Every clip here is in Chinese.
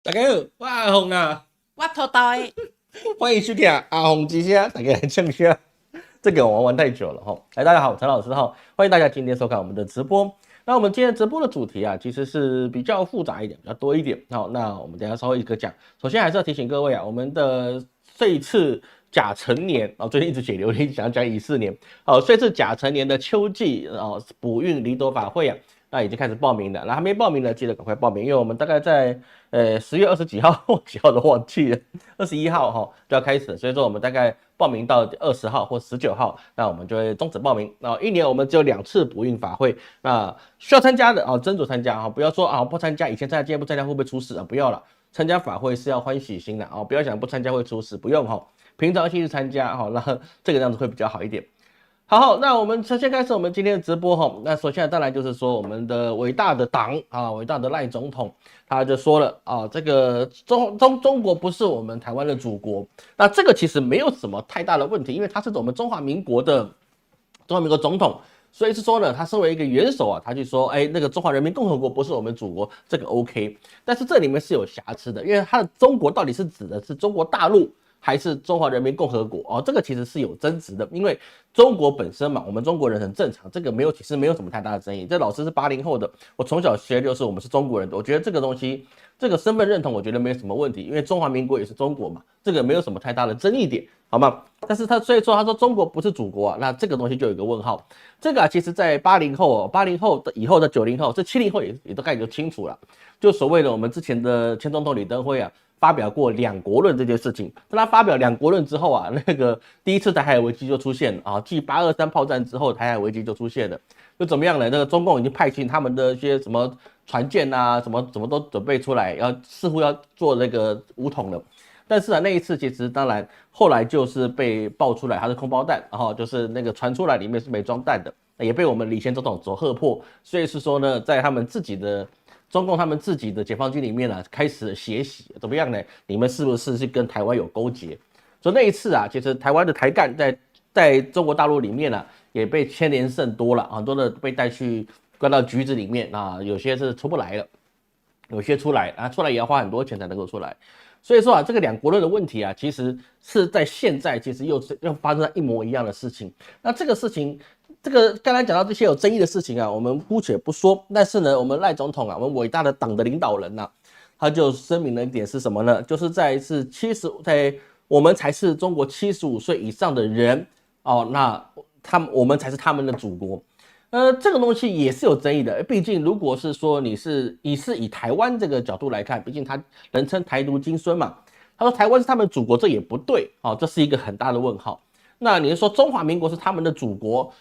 大家好，我阿红啊，我头袋，欢迎收听阿红之声，大家来唱下。这个我玩太久了哈。来，大家好，陈老师哈，欢迎大家今天收看我们的直播。那我们今天直播的主题啊，其实是比较复杂一点，比较多一点。好，那我们等一下稍微一个讲。首先还是要提醒各位啊，我们的这一次甲辰年啊，最近一直写留言想讲乙巳年，好，这次甲辰年的秋季补运离斗法会啊。那已经开始报名了，那还没报名的记得赶快报名，因为我们大概在10月20几号或几号都忘记了，21号哈就要开始，所以说我们大概报名到20号或19号，那我们就会终止报名。那一年我们只有2次补运法会，那需要参加的斟酌参加啊，不要说啊不参加，以前参加今天不参加会不会出事啊？不要了，参加法会是要欢喜心的啊，不要想不参加会出事，不用哈，平常心去参加哈，那这个样子会比较好一点。好，那我们先开始我们今天的直播哈。那首先当然就是说我们的伟大的党啊，伟大的赖总统，他就说了啊，这个中国不是我们台湾的祖国。那这个其实没有什么太大的问题，因为他是我们中华民国总统，所以是说呢，他身为一个元首啊，他就说，哎，那个中华人民共和国不是我们祖国，这个 OK。但是这里面是有瑕疵的，因为他的中国到底是指的是中国大陆，还是中华人民共和国哦，这个其实是有争执的，因为中国本身嘛，我们中国人很正常，这个其实没有什么太大的争议。这老师是80后的，我从小学就是我们是中国人，我觉得这个东西，这个身份认同，我觉得没有什么问题，因为中华民国也是中国嘛，这个没有什么太大的争议点，好吗？但是所以说他说中国不是祖国啊，那这个东西就有一个问号。这个其实在80后，80后的以后的90后，这70后也都概就清楚了，就所谓的我们之前的前总统李登辉啊。发表过两国论这件事情，在他发表两国论之后啊，那个第一次台海危机就出现了啊，继823炮战之后，台海危机就出现了，就怎么样呢？那个中共已经派遣他们的一些什么船舰啊，什么都准备出来，似乎要做那个武统了。但是啊，那一次其实当然后来就是被爆出来它是空包弹，然后就是那个传出来里面是没装弹的，也被我们李前总统所喝破，所以是说呢，在他们自己的。中共他们自己的解放军里面呢、开始血洗，怎么样呢？你们是不是跟台湾有勾结？所以那一次啊，其实台湾的台干在中国大陆里面啊，也被牵连甚多了，很多的被带去关到局子里面啊，有些是出不来了，有些出来啊，出来也要花很多钱才能够出来。所以说啊，这个两国论的问题啊，其实是在现在其实又发生在一模一样的事情。那这个事情。这个刚才讲到这些有争议的事情啊，我们姑且不说。但是呢，我们赖总统啊，我们伟大的党的领导人呐、啊，他就声明了一点是什么呢？就是在我们才是中国75岁以上的人哦，那我们才是他们的祖国。这个东西也是有争议的，毕竟如果是说你是以台湾这个角度来看，毕竟他人称台独金孙嘛，他说台湾是他们的祖国，这也不对哦，这是一个很大的问号。那你是说中华民国是他们的祖国？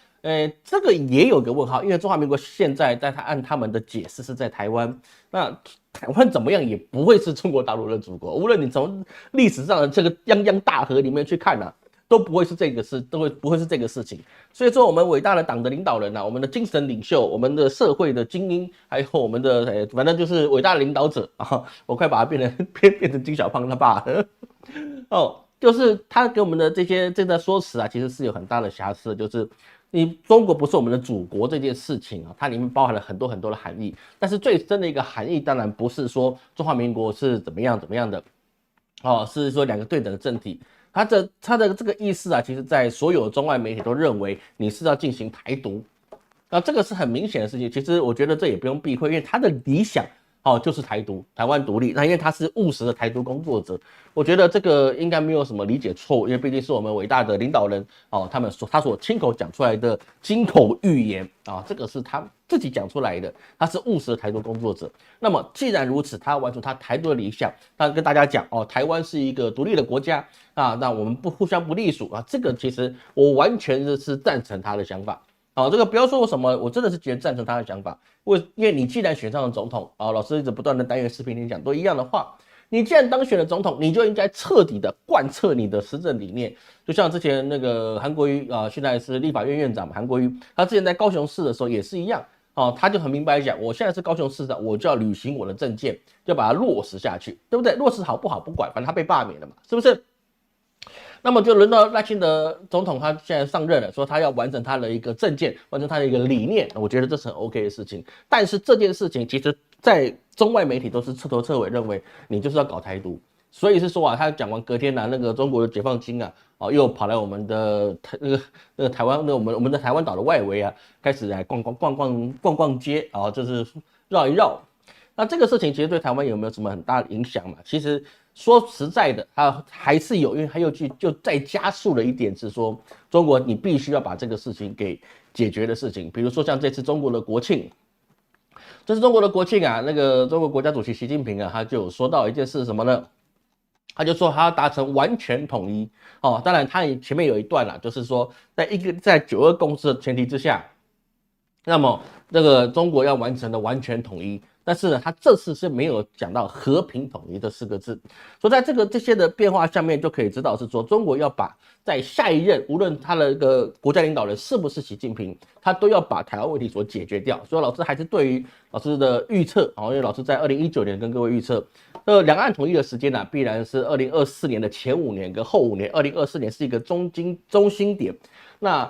这个也有个问号，因为中华民国现在按他们的解释是在台湾，那台湾怎么样也不会是中国大陆的祖国，无论你从历史上的这个泱泱大河里面去看啊，都不会是这个事，不会是这个事情。所以说，我们伟大的党的领导人啊，我们的精神领袖，我们的社会的精英，还有我们的反正就是伟大的领导者啊，我快把他变成金小胖他爸哦。就是他给我们的这个说辞啊，其实是有很大的瑕疵，就是你中国不是我们的祖国这件事情啊，它里面包含了很多很多的含义。但是最深的一个含义，当然不是说中华民国是怎么样的，哦，是说两个对等的政体。它的这个意思啊，其实在所有中外媒体都认为你是要进行台独，那这个是很明显的事情。其实我觉得这也不用避讳，因为他的理想。就是台独，台湾独立。那因为他是务实的台独工作者，我觉得这个应该没有什么理解错误，因为毕竟是我们伟大的领导人他所亲口讲出来的金口玉言啊，这个是他自己讲出来的，他是务实的台独工作者。那么既然如此，他完成他台独的理想，他跟大家讲台湾是一个独立的国家啊，那我们互相不隶属啊，这个其实我完全是赞成他的想法。这个不要说我什么，我真的是觉得赞成他的想法。因为你既然选上了总统老师一直不断的单元视频里讲都一样的话，你既然当选了总统，你就应该彻底的贯彻你的施政理念。就像之前那个韩国瑜现在是立法院院长嘛，韩国瑜他之前在高雄市的时候也是一样他就很明白讲，我现在是高雄市长，我就要履行我的政见，就把它落实下去，对不对？落实好不好不管，反正他被罢免了嘛，是不是？那么就轮到赖清德总统，他现在上任了，说他要完成他的一个政见，完成他的一个理念，我觉得这是很 OK 的事情。但是这件事情其实在中外媒体都是彻头彻尾认为你就是要搞台独，所以是说啊，他讲完隔天啊，那个中国的解放军啊，又跑来我们的那个台湾，我们的台湾岛的外围啊，开始来逛街啊，就是绕一绕。那这个事情其实对台湾有没有什么很大的影响嘛？其实说实在的，它还是有，因为它又就再加速了一点，是说中国你必须要把这个事情给解决的事情，比如说像这次中国的国庆。这是中国的国庆啊，那个中国国家主席习近平啊，他就有说到一件事什么呢？他就说他要达成完全统一哦，当然他前面有一段啦，就是说在9·2共识的前提之下，那么这个中国要完成的完全统一，但是呢，他这次是没有讲到和平统一这4个字，所以在这些的变化下面就可以知道是说，中国要把在下一任无论他的一个国家领导人是不是习近平，他都要把台湾问题所解决掉。所以老师还是对于老师的预测，因为老师在2019年跟各位预测，两岸统一的时间呢，必然是2024年的前5年跟后5年，2024年是一个中心点。那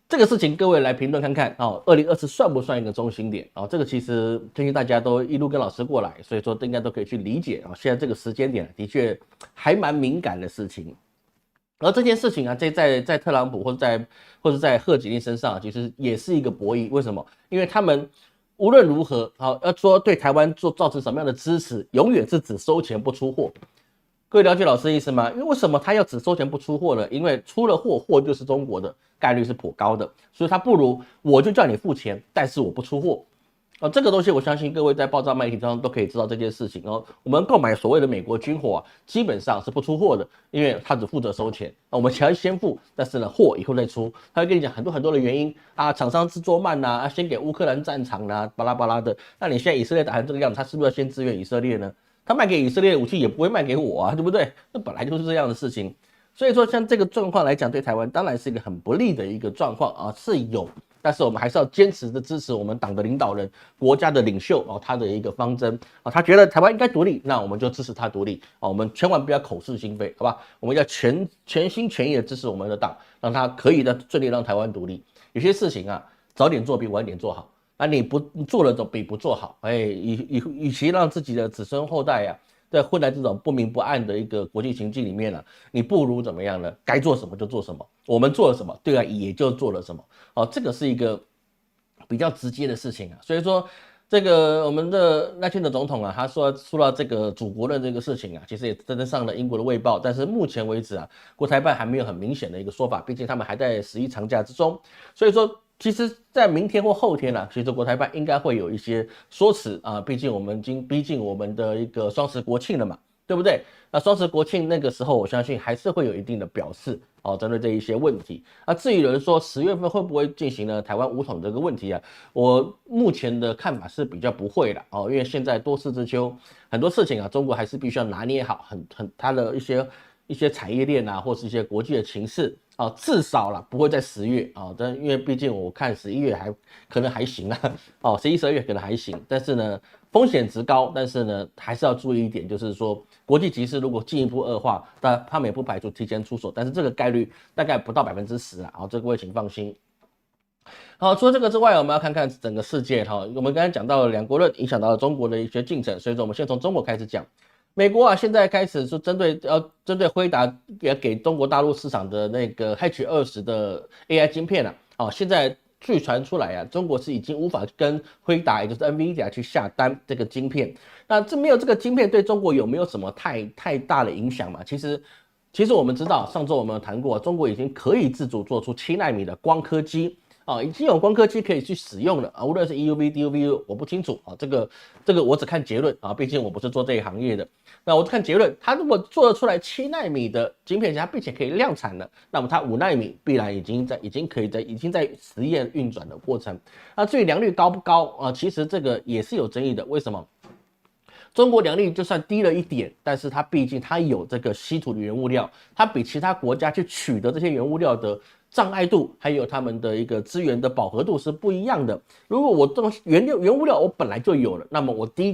这个事情各位来评论看看2024算不算一个中心点这个其实最近大家都一路跟老师过来，所以说应该都可以去理解现在这个时间点的确还蛮敏感的事情。而这件事情啊，在特朗普或者在贺锦丽身上，其实也是一个博弈。为什么？因为他们无论如何要说对台湾造成什么样的支持，永远是只收钱不出货。各位了解老师的意思吗？因为为什么他要只收钱不出货呢？因为出了货就是中国的，概率是颇高的，所以他不如我就叫你付钱，但是我不出货。这个东西我相信各位在爆炸媒体上都可以知道这件事情我们购买所谓的美国军火基本上是不出货的，因为他只负责收钱我们钱先付，但是呢货以后再出。他会跟你讲很多的原因厂商制作慢先给乌克兰战场巴拉巴拉的。那你现在以色列打成这个样子，他是不是要先支援以色列呢？他卖给以色列的武器也不会卖给我对不对？那本来就是这样的事情。所以说像这个状况来讲，对台湾当然是一个很不利的一个状况是有，但是我们还是要坚持的支持我们党的领导人、国家的领袖他的一个方针他觉得台湾应该独立，那我们就支持他独立我们千万不要口是心非，好吧？我们要全心全意的支持我们的党，让他可以的顺利让台湾独立。有些事情早点做比晚点做好。你不做了总比不做好，与其让自己的子孙后代在混在这种不明不暗的一个国际情境里面你不如怎么样呢？该做什么就做什么，我们做了什么，对也就做了什么这个是一个比较直接的事情所以说这个我们的赖清德总统他说到这个祖国的这个事情其实也真的上了英国的卫报，但是目前为止国台办还没有很明显的一个说法，毕竟他们还在11长假之中，所以说其实在明天或后天其实国台办应该会有一些说辞毕竟我们逼近我们的一个双十国庆了嘛，对不对？那双十国庆那个时候，我相信还是会有一定的表示针对这一些问题。至于有人说10月份会不会进行呢台湾武统这个问题我目前的看法是比较不会的因为现在多事之秋，很多事情中国还是必须要拿捏好它的一些产业链或是一些国际的情势至少不会在10月但因为毕竟我看11月可能还行11、12月可能还行，但是呢风险值高，但是呢还是要注意一点，就是说国际局势如果进一步恶化，但他们也不排除提前出手，但是这个概率大概不到10%这各位请放心。好，除了这个之外，我们要看看整个世界我们刚才讲到了两国论影响到了中国的一些进程，所以说我们先从中国开始讲。美国现在开始说针对辉达给中国大陆市场的那个 H20的 AI 晶片现在据传出来中国是已经无法跟辉达也就是 NVIDIA 去下单这个晶片。那没有这个晶片对中国有没有什么太大的影响嘛？其实我们知道，上周我们有谈过，中国已经可以自主做出7奈米的光刻机已经有光刻机可以去使用了无论是 EUV、DUV 我不清楚这个我只看结论毕竟我不是做这一行业的。那我只看结论，它如果做得出来7奈米的晶片并且可以量产了，那么它5奈米必然已经在实验运转的过程。那至于良率高不高其实这个也是有争议的。为什么？中国良率就算低了一点，但是它毕竟有这个稀土的原物料，它比其他国家去取得这些原物料的障碍度，还有他们的一个资源的饱和度是不一样的。如果我这种原物料我本来就有了，那么我低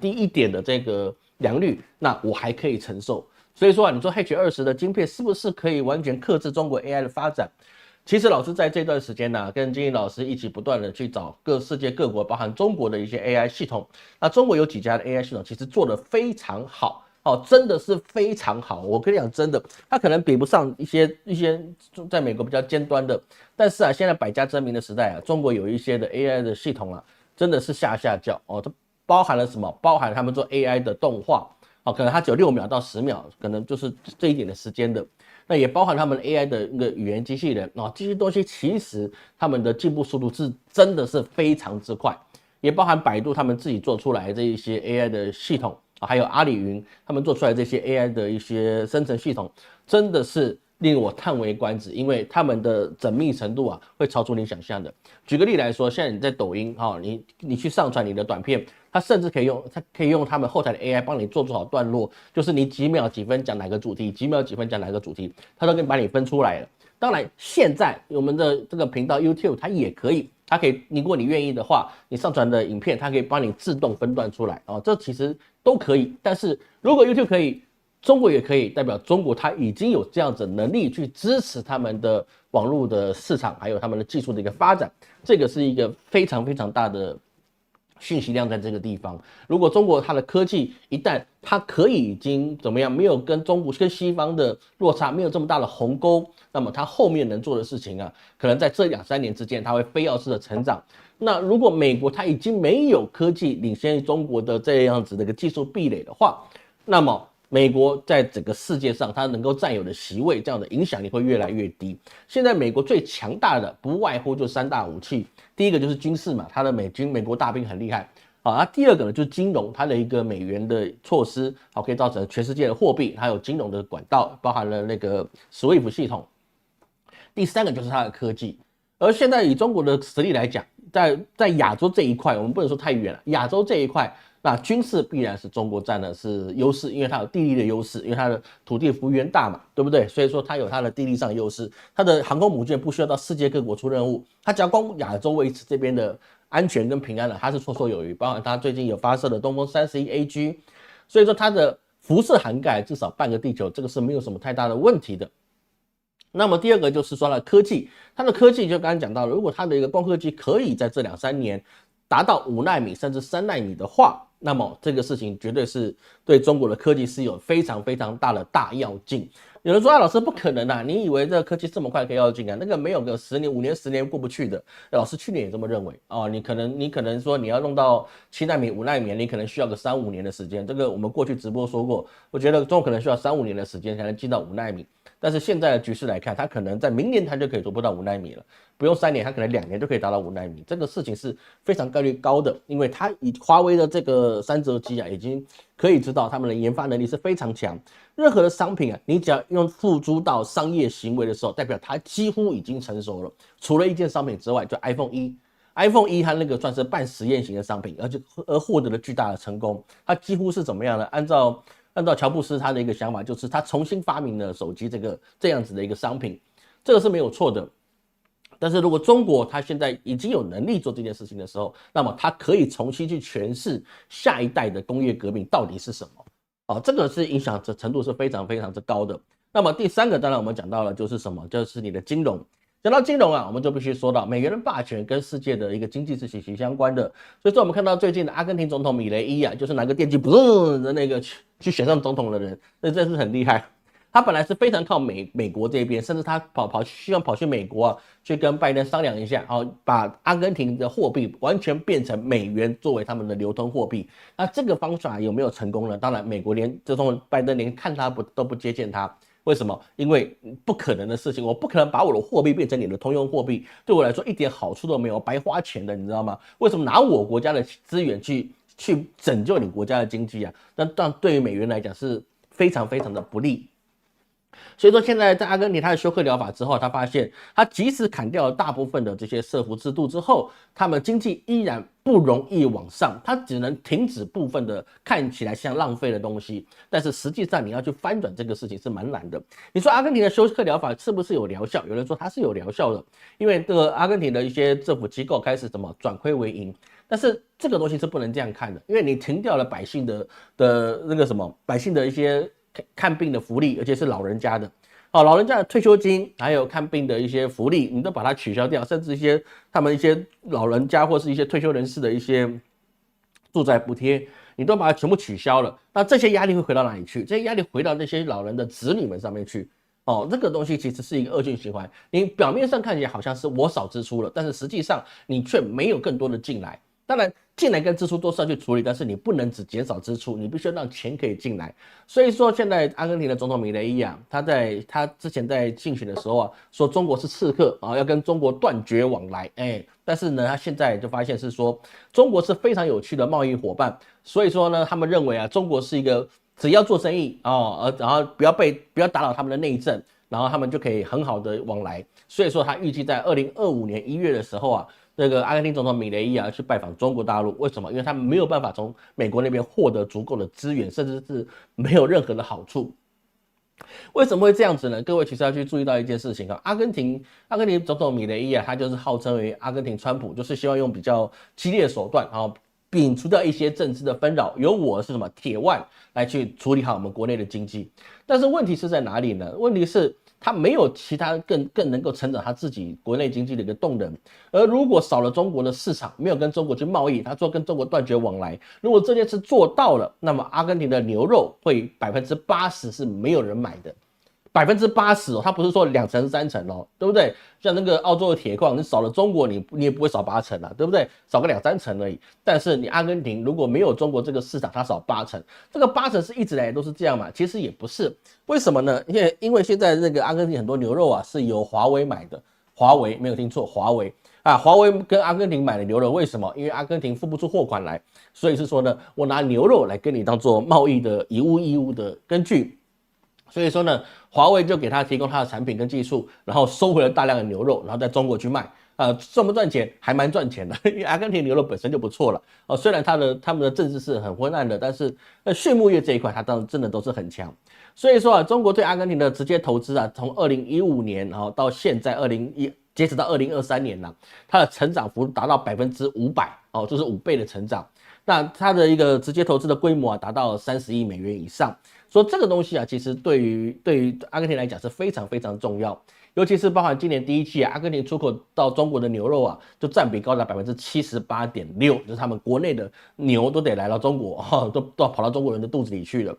一点的这个良率，那我还可以承受。所以说你说 H20的晶片是不是可以完全克制中国 AI 的发展？其实老师在这段时间呢，跟金英老师一起不断的去找世界各国，包含中国的一些 AI 系统。那中国有几家的 AI 系统其实做得非常好。真的是非常好。我跟你讲，真的，它可能比不上一些在美国比较尖端的，但是啊，现在百家争鸣的时代啊，中国有一些的 AI 的系统啊，真的是下叫它包含了什么？包含他们做 AI 的动画，可能它只有6秒到10秒，可能就是这一点的时间的。那也包含他们 AI 的那个语言机器人这些东西其实他们的进步速度是真的是非常之快，也包含百度他们自己做出来的这一些 AI 的系统。还有阿里云，他们做出来这些 AI 的一些生成系统，真的是令我叹为观止，因为他们的缜密程度啊，会超出你想象的。举个例来说，现在你在抖音你去上传你的短片，它甚至可以用他们后台的 AI 帮你做好段落，就是你几秒几分讲哪个主题，几秒几分讲哪个主题，它都可以把你分出来了。当然，现在我们的这个频道 YouTube 它也可以。它可以，如果你愿意的话，你上传的影片，它可以帮你自动分段出来这其实都可以。但是如果 YouTube 可以，中国也可以，代表中国它已经有这样子能力去支持他们的网络的市场，还有他们的技术的一个发展，这个是一个非常非常大的讯息量在这个地方。如果中国它的科技一旦它可以已经怎么样，没有跟西方的落差，没有这么大的鸿沟，那么它后面能做的事情啊，可能在这2-3年之间，它会飞跃式的成长。那如果美国它已经没有科技领先于中国的这样子的一个技术壁垒的话，那么美国在整个世界上它能够占有的席位，这样的影响力会越来越低。现在美国最强大的不外乎就3大武器，第一个就是军事嘛，它的美国大兵很厉害。第二个呢就是金融，它的一个美元的措施，可以造成全世界的货币还有金融的管道，包含了那个 SWIFT 系统。第三个就是它的科技。而现在以中国的实力来讲，在亚洲这一块，我们不能说太远了，亚洲这一块，那军事必然是中国占的是优势，因为它有地利的优势，因为它的土地幅员大嘛，对不对？所以说它有它的地利上的优势，它的航空母舰不需要到世界各国出任务，它只要光亚洲维持这边的安全跟平安了，它是绰绰有余。包含它最近有发射的东风31AG，所以说它的辐射涵盖至少半个地球，这个是没有什么太大的问题的。那么第二个就是说它的科技，它的科技就刚刚讲到了，如果它的一个光刻机可以在这2-3年达到5奈米甚至3奈米的话，那么这个事情绝对是对中国的科技是有非常非常大的大跃进。有人说老师不可能啊，你以为这个科技这么快可以跃进啊？那个没有个10年、5年、10年过不去的。老师去年也这么认为你可能说你要弄到7奈米、5奈米，你可能需要个3-5年的时间。这个我们过去直播说过，我觉得中国可能需要3-5年的时间才能进到5奈米。但是现在的局势来看，它可能在明年它就可以突破到5奈米了，不用3年，它可能2年就可以达到5奈米。这个事情是非常概率高的，因为它以华为的这个3折机已经可以知道他们的研发能力是非常强。任何的商品你只要用付诸到商业行为的时候，代表它几乎已经成熟了。除了一件商品之外，就 iPhone 1它那个算是半实验型的商品，而获得了巨大的成功。它几乎是怎么样呢？按照乔布斯他的一个想法，就是他重新发明了手机这样子的一个商品，这个是没有错的。但是如果中国它现在已经有能力做这件事情的时候，那么它可以重新去诠释下一代的工业革命到底是什么这个是影响程度是非常非常之高的。那么第三个，当然我们讲到了就是什么，就是你的金融。讲到金融我们就必须说到美元的霸权跟世界的一个经济是息息相关的。所以说我们看到最近的阿根廷总统米雷伊就是拿个电击嘣的那个去选上总统的人，那真是很厉害。他本来是非常靠美国这边，甚至他希望跑去美国去跟拜登商量一下把阿根廷的货币完全变成美元作为他们的流通货币。那这个方法有没有成功呢？当然美国拜登连看他都不接见他。为什么？因为不可能的事情，我不可能把我的货币变成你的通用货币，对我来说一点好处都没有，白花钱的，你知道吗？为什么拿我国家的资源去拯救你国家的经济那对于美元来讲是非常非常的不利。所以说现在在阿根廷他的休克疗法之后，他发现他即使砍掉了大部分的这些社福制度之后，他们经济依然不容易往上，他只能停止部分的看起来像浪费的东西，但是实际上你要去翻转这个事情是蛮难的。你说阿根廷的休克疗法是不是有疗效？有人说它是有疗效的，因为这个阿根廷的一些政府机构开始转亏为盈。但是这个东西是不能这样看的，因为你停掉了百姓的那个百姓的一些看病的福利，而且是老人家的老人家的退休金，还有看病的一些福利，你都把它取消掉，甚至他们一些老人家或是一些退休人士的一些住宅补贴，你都把它全部取消了。那这些压力会回到哪里去？这些压力回到那些老人的子女们上面去。这个东西其实是一个恶性循环。你表面上看起来好像是我少支出了，但是实际上你却没有更多的进来。当然，进来跟支出都是要去处理，但是你不能只减少支出，你必须要让钱可以进来。所以说，现在阿根廷的总统米雷伊啊，他之前在竞选的时候啊，说中国是刺客啊，要跟中国断绝往来。但是呢，他现在就发现是说，中国是非常有趣的贸易伙伴。所以说呢，他们认为啊，中国是一个只要做生意然后不要打扰他们的内政，然后他们就可以很好的往来。所以说，他预计在2025年1月的时候啊。这个阿根廷总统米雷伊啊去拜访中国大陆，为什么？因为他们没有办法从美国那边获得足够的资源，甚至是没有任何的好处。为什么会这样子呢？各位其实要去注意到一件事情啊，阿根廷总统米雷伊啊，他就是号称为阿根廷川普，就是希望用比较激烈的手段，摒除掉一些政治的纷扰，由我是什么铁腕来去处理好我们国内的经济。但是问题是在哪里呢？问题是他没有其他更能够成长他自己国内经济的一个动能，而如果少了中国的市场，没有跟中国去贸易，他说跟中国断绝往来，如果这件事做到了，那么阿根廷的牛肉会80%是没有人买的。80%它不是说2成3成对不对？像那个澳洲的铁矿，你少了中国，你也不会少8成啊，对不对？少个2、3成而已。但是你阿根廷如果没有中国这个市场，它少8成，这个8成是一直来都是这样嘛？其实也不是，为什么呢？因为现在那个阿根廷很多牛肉啊是由华为买的，华为没有听错，华为跟阿根廷买的牛肉，为什么？因为阿根廷付不出货款来，所以是说呢，我拿牛肉来跟你当做贸易的义务的根据。所以说呢，华为就给他提供他的产品跟技术，然后收回了大量的牛肉，然后在中国去卖。赚不赚钱？还蛮赚钱的，因为阿根廷牛肉本身就不错了。虽然他们的政治是很昏暗的，但是畜牧业这一块，它当然真的都是很强。所以说啊，中国对阿根廷的直接投资啊，从2015年到现在截止到2023年呢，它的成长幅度达到500%就是5倍的成长。那它的一个直接投资的规模啊，达到30亿美元以上。说这个东西啊，其实对于阿根廷来讲是非常非常重要，尤其是包含今年第一季啊，阿根廷出口到中国的牛肉啊，就占比高达78.6%，就是他们国内的牛都得来到中国，都跑到中国人的肚子里去了。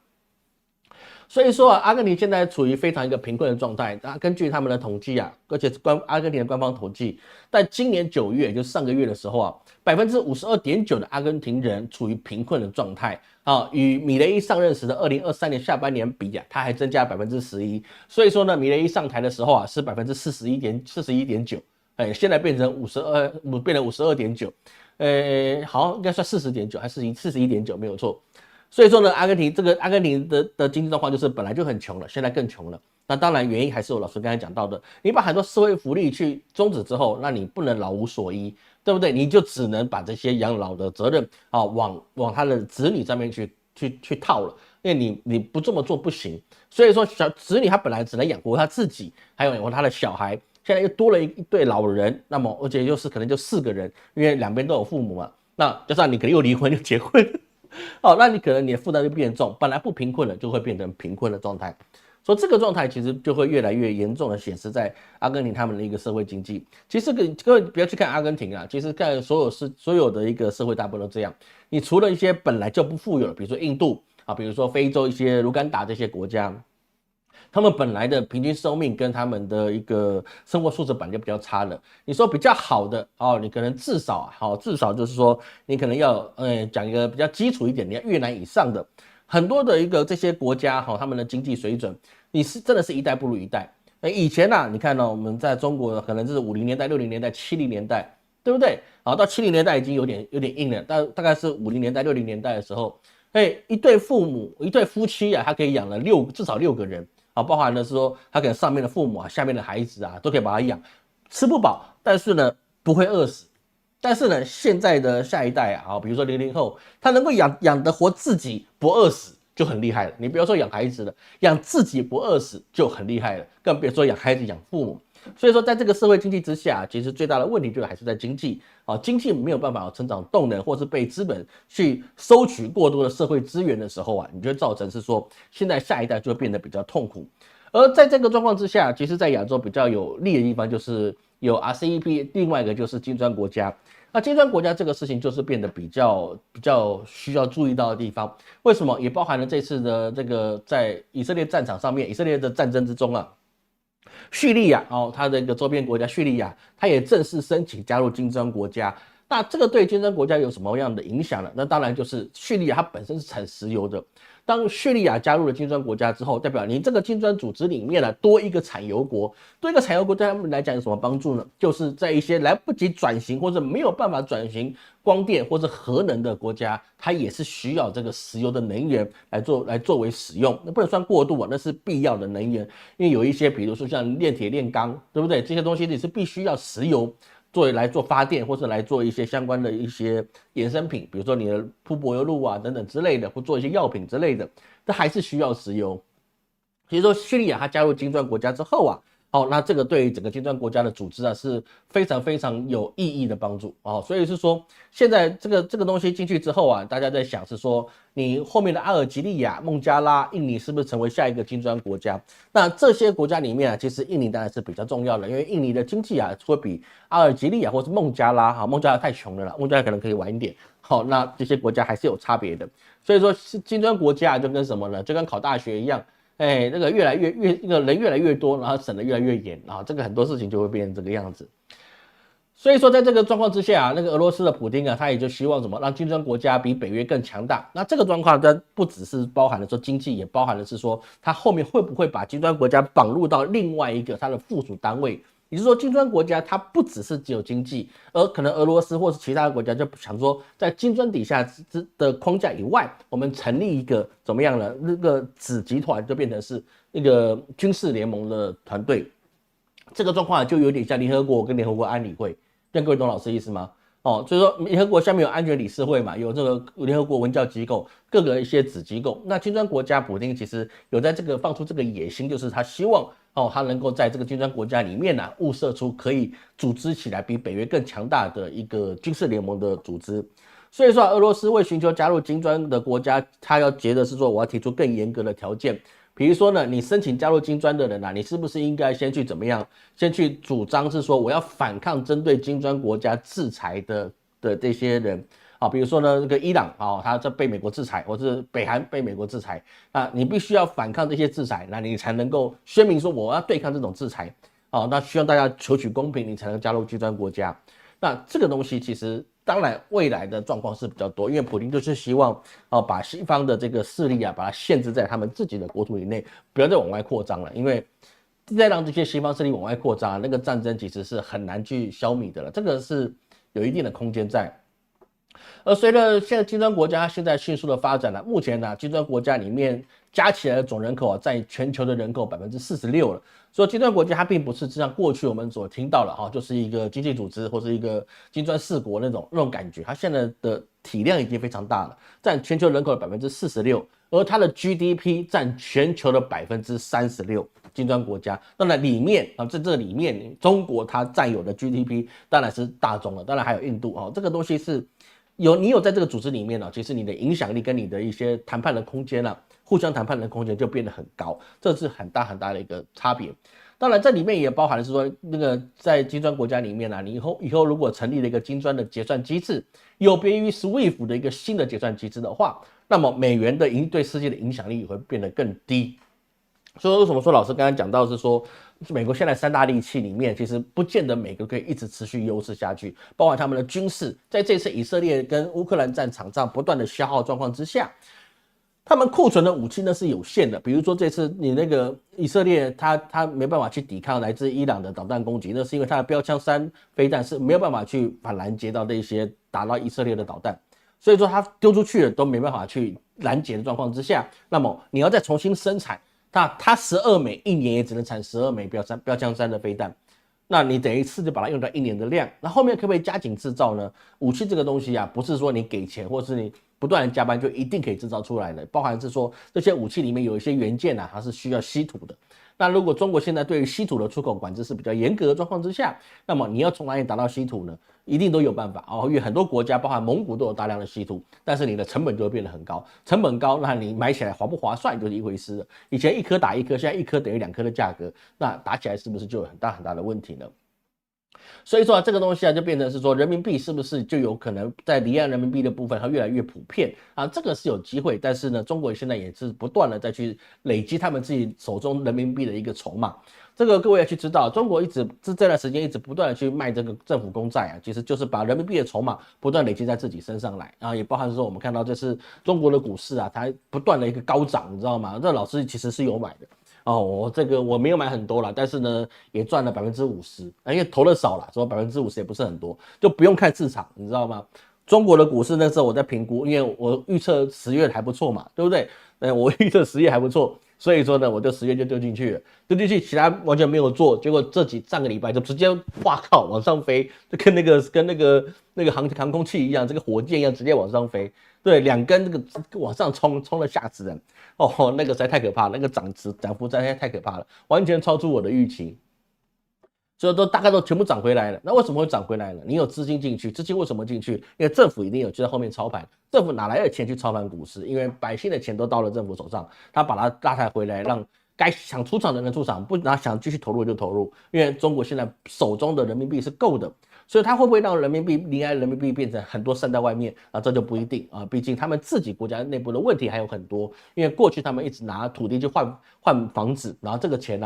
所以说啊，阿根廷现在处于非常一个贫困的状态。根据他们的统计啊，而且阿根廷的官方统计，在今年9月，也就是上个月的时候啊，52.9%的阿根廷人处于贫困的状态与米雷伊上任时的2023年下半年比啊，他还增加11%。所以说呢，米雷伊上台的时候啊是41.9%，现在变成52.9%，好，应该算40.9还是41.9，没有错。所以说呢，阿根廷的经济状况就是本来就很穷了，现在更穷了。那当然原因还是我老师刚才讲到的，你把很多社会福利去终止之后，那你不能老无所依，对不对？你就只能把这些养老的责任往他的子女上面去套了，因为你不这么做不行。所以说子女他本来只能养活他自己，还有养活他的小孩，现在又多了一对老人，那么而且又是可能就4个人，因为两边都有父母嘛，那加上你可能又离婚又结婚。那你可能你的负担就变重，本来不贫困了就会变成贫困的状态，所以这个状态其实就会越来越严重的显示在阿根廷他们的一个社会经济。其实各位不要去看阿根廷啊，其实看所有的一个社会大部分都这样。你除了一些本来就不富有的，比如说印度比如说非洲一些卢甘达这些国家，他们本来的平均寿命跟他们的一个生活素质本来就比较差的。你说比较好的你可能至少就是说你可能要讲一个比较基础一点，你要越南以上的很多的一个这些国家他们的经济水准，你是真的是一代不如一代。以前你看我们在中国可能是50年代、60年代、70年代，对不对？到70年代已经有点硬了，大概是50年代、60年代的时候，一对夫妻他可以养了至少6个人。包含的是说，他可能上面的父母下面的孩子都可以把他养，吃不饱，但是呢不会饿死。但是呢，现在的下一代比如说00后，他能够养得活自己不饿死就很厉害了。你不要说养孩子了，养自己不饿死就很厉害了，更别说养孩子养父母。所以说，在这个社会经济之下，其实最大的问题就还是在经济经济没有办法有成长动能，或是被资本去收取过多的社会资源的时候你就会造成是说，现在下一代就会变得比较痛苦。而在这个状况之下，其实在亚洲比较有利的地方就是有 RCEP， 另外一个就是金砖国家。那金砖国家这个事情就是变得比较需要注意到的地方。为什么？也包含了这次的这个在以色列战场上面，以色列的战争之中啊，叙利亚它的一个周边国家叙利亚，它也正式申请加入金砖国家。那这个对金砖国家有什么样的影响呢？那当然就是叙利亚它本身是产石油的。当叙利亚加入了金砖国家之后，代表你这个金砖组织里面呢多一个产油国，多一个产油国对他们来讲有什么帮助呢？就是在一些来不及转型或者没有办法转型光电或者核能的国家，它也是需要这个石油的能源来作为使用，那不能算过度啊，那是必要的能源，因为有一些比如说像炼铁炼钢，对不对？这些东西你是必须要石油。来做发电，或者来做一些相关的一些衍生品，比如说你的铺柏油路啊等等之类的，或做一些药品之类的，这还是需要石油。所以说，叙利亚它加入金砖国家之后啊，那这个对于整个金砖国家的组织啊是非常有意义的帮助所以是说，现在这个东西进去之后啊，大家在想是说，你后面的阿尔及利亚、孟加拉、印尼是不是成为下一个金砖国家？那这些国家里面啊，其实印尼当然是比较重要的，因为印尼的经济啊会比阿尔及利亚或是孟加拉孟加拉太穷了啦，孟加拉可能可以晚一点。那这些国家还是有差别的。所以说，金砖国家就跟什么呢？就跟考大学一样。那个那个人越来越多，然后审得越来越严，然后这个很多事情就会变成这个样子。所以说，在这个状况之下那个俄罗斯的普丁啊，他也就希望什么，让金砖国家比北约更强大。那这个状况，它不只是包含了说经济，也包含的是说，他后面会不会把金砖国家绑入到另外一个它的附属单位。也就是说，金砖国家它不只是只有经济，而可能俄罗斯或是其他的国家就想说，在金砖底下的框架以外，我们成立一个怎么样呢？那个子集团就变成是一个军事联盟的团队。这个状况就有点像联合国跟联合国安理会，这样各位懂老师意思吗？所以说联合国下面有安全理事会嘛，有这个联合国文教机构，各个一些子机构。那金砖国家普丁其实有在这个放出这个野心，就是他希望他能够在这个金砖国家里面物色出可以组织起来比北约更强大的一个军事联盟的组织。所以说俄罗斯为寻求加入金砖的国家，他要觉得是说我要提出更严格的条件。比如说呢，你申请加入金砖的人你是不是应该先去怎么样？先去主张是说我要反抗针对金砖国家制裁的这些人比如说呢，这个伊朗他在被美国制裁，或是北韩被美国制裁，那你必须要反抗这些制裁，那你才能够宣明说我要对抗这种制裁那希望大家求取公平，你才能加入金砖国家。那这个东西其实当然未来的状况是比较多，因为普丁就是希望把西方的这个势力把它限制在他们自己的国土以内，不要再往外扩张了，因为再让这些西方势力往外扩张那个战争其实是很难去消弭的了，这个是有一定的空间在。而随着现在金砖国家现在迅速的发展目前金砖国家里面加起来的总人口占全球的人口46%了。所以金砖国家它并不是像过去我们所听到的就是一个经济组织或是一个金砖四国那种感觉，它现在的体量已经非常大了，占全球人口的46%，而它的 GDP 占全球的36%。金砖国家，当然里面在这里面，中国它占有的 GDP 当然是大宗了，当然还有印度这个东西是你有在这个组织里面其实你的影响力跟你的一些谈判的空间互相谈判的空间就变得很高，这是很大的一个差别。当然，这里面也包含了是说，那个在金砖国家里面你以后如果成立了一个金砖的结算机制，有别于 SWIFT 的一个新的结算机制的话，那么美元的对世界的影响力也会变得更低。所以为什么说老师刚刚讲到是说，美国现在三大利器里面，其实不见得每个可以一直持续优势下去，包含他们的军事，在这次以色列跟乌克兰战场上不断的消耗状况之下，他们库存的武器呢是有限的。比如说这次你那个以色列他没办法去抵抗来自伊朗的导弹攻击，那是因为他的标枪3飞弹是没有办法去反拦截到这些打到以色列的导弹，所以说他丢出去了都没办法去拦截的状况之下，那么你要再重新生产。那它12枚1年也只能产12枚标枪3的飞弹，那你等于是就把它用到1年的量。那后面可不可以加紧制造呢？武器这个东西不是说你给钱或是你不断的加班就一定可以制造出来的，包含是说这些武器里面有一些元件它是需要稀土的。那如果中国现在对于稀土的出口管制是比较严格的状况之下，那么你要从哪里达到稀土呢？一定都有办法哦，因为很多国家，包含蒙古都有大量的稀土，但是你的成本就会变得很高，成本高，那你买起来划不划算就是一回事了。以前一颗打一颗，现在一颗等于2颗的价格，那打起来是不是就有很大很大的问题呢？所以说这个东西就变成是说，人民币是不是就有可能在离岸人民币的部分它越来越普遍啊？这个是有机会，但是呢，中国现在也是不断的再去累积他们自己手中人民币的一个筹码。这个各位要去知道，中国这段时间一直不断的去卖这个政府公债其实就是把人民币的筹码不断累积在自己身上来啊，也包含说我们看到这是中国的股市它不断的一个高涨，你知道吗？这老师其实是有买的。我没有买很多啦，但是呢也赚了50%，因为投的少啦，说50%也不是很多，就不用看市场，你知道吗？中国的股市那时候我在评估，因为我预测10月还不错嘛，对不对？我预测10月还不错，所以说呢，我就10月就丢进去了，丢进去，其他完全没有做，结果上个礼拜就直接哇靠往上飞，就跟那个航空器一样，这个火箭一样直接往上飞，对，2根这个往上冲了吓死人。那个实在太可怕了，那个涨幅实在太可怕了，完全超出我的预期，所以大概都全部涨回来了。那为什么会涨回来呢？你有资金进去，资金为什么进去？因为政府一定有就在后面操盘，政府哪来的钱去操盘股市？因为百姓的钱都到了政府手上，他把它拉抬回来，让该想出场的人出场，不然想继续投入就投入。因为中国现在手中的人民币是够的。所以它会不会让人民币离岸人民币变成很多散在外面啊？这就不一定啊，毕竟他们自己国家内部的问题还有很多。因为过去他们一直拿土地去换房子，然后这个钱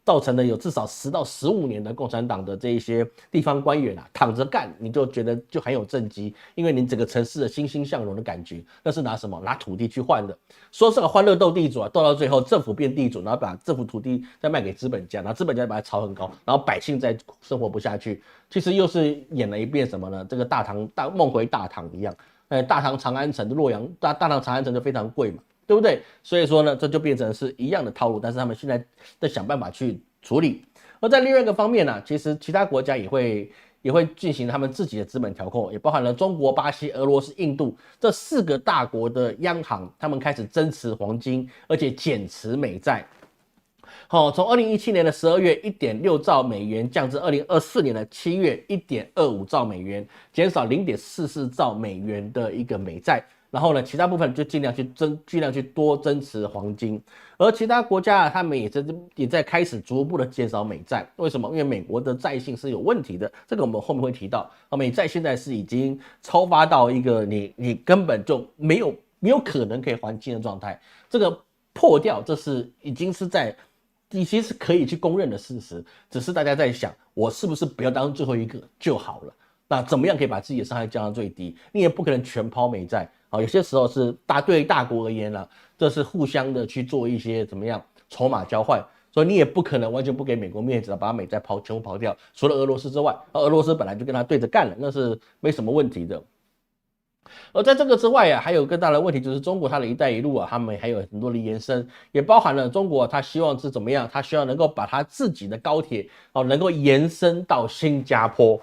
造成了有至少10到15年的共产党的这一些地方官员躺着干，你就觉得就很有政绩，因为你整个城市的欣欣向荣的感觉，那是拿什么？拿土地去换的。说这个欢乐斗地主斗到最后政府变地主，然后把政府土地再卖给资本家，然后资本家把它炒很高，然后百姓再生活不下去。其实又是演了一遍什么呢？这个梦回大唐一样，大唐长安城的洛阳大唐长安城就非常贵嘛，对不对？所以说呢，这就变成是一样的套路，但是他们现在在想办法去处理。而在另外一个方面其实其他国家也会进行他们自己的资本调控，也包含了中国、巴西、俄罗斯、印度这4个大国的央行，他们开始增持黄金，而且减持美债。从2017年的12月 1.6 兆美元降至2024年的7月 1.25 兆美元，减少 0.44 兆美元的一个美债。然后呢，其他部分就尽量去多增持黄金。而其他国家他们也在开始逐步的减少美债。为什么？因为美国的债性是有问题的，这个我们后面会提到。美债现在是已经超发到一个你根本就没有可能可以还清的状态。这个破掉，这是已经是可以去公认的事实，只是大家在想，我是不是不要当最后一个就好了？那怎么样可以把自己的伤害降到最低？你也不可能全抛美债有些时候是对于大国而言这是互相的去做一些怎么样筹码交换，所以你也不可能完全不给美国面子把美债全部抛掉，除了俄罗斯之外，俄罗斯本来就跟他对着干了，那是没什么问题的。而在这个之外还有更大的问题就是中国它的一带一路他们还有很多的延伸，也包含了中国它希望是怎么样，它希望能够把它自己的高铁能够延伸到新加坡。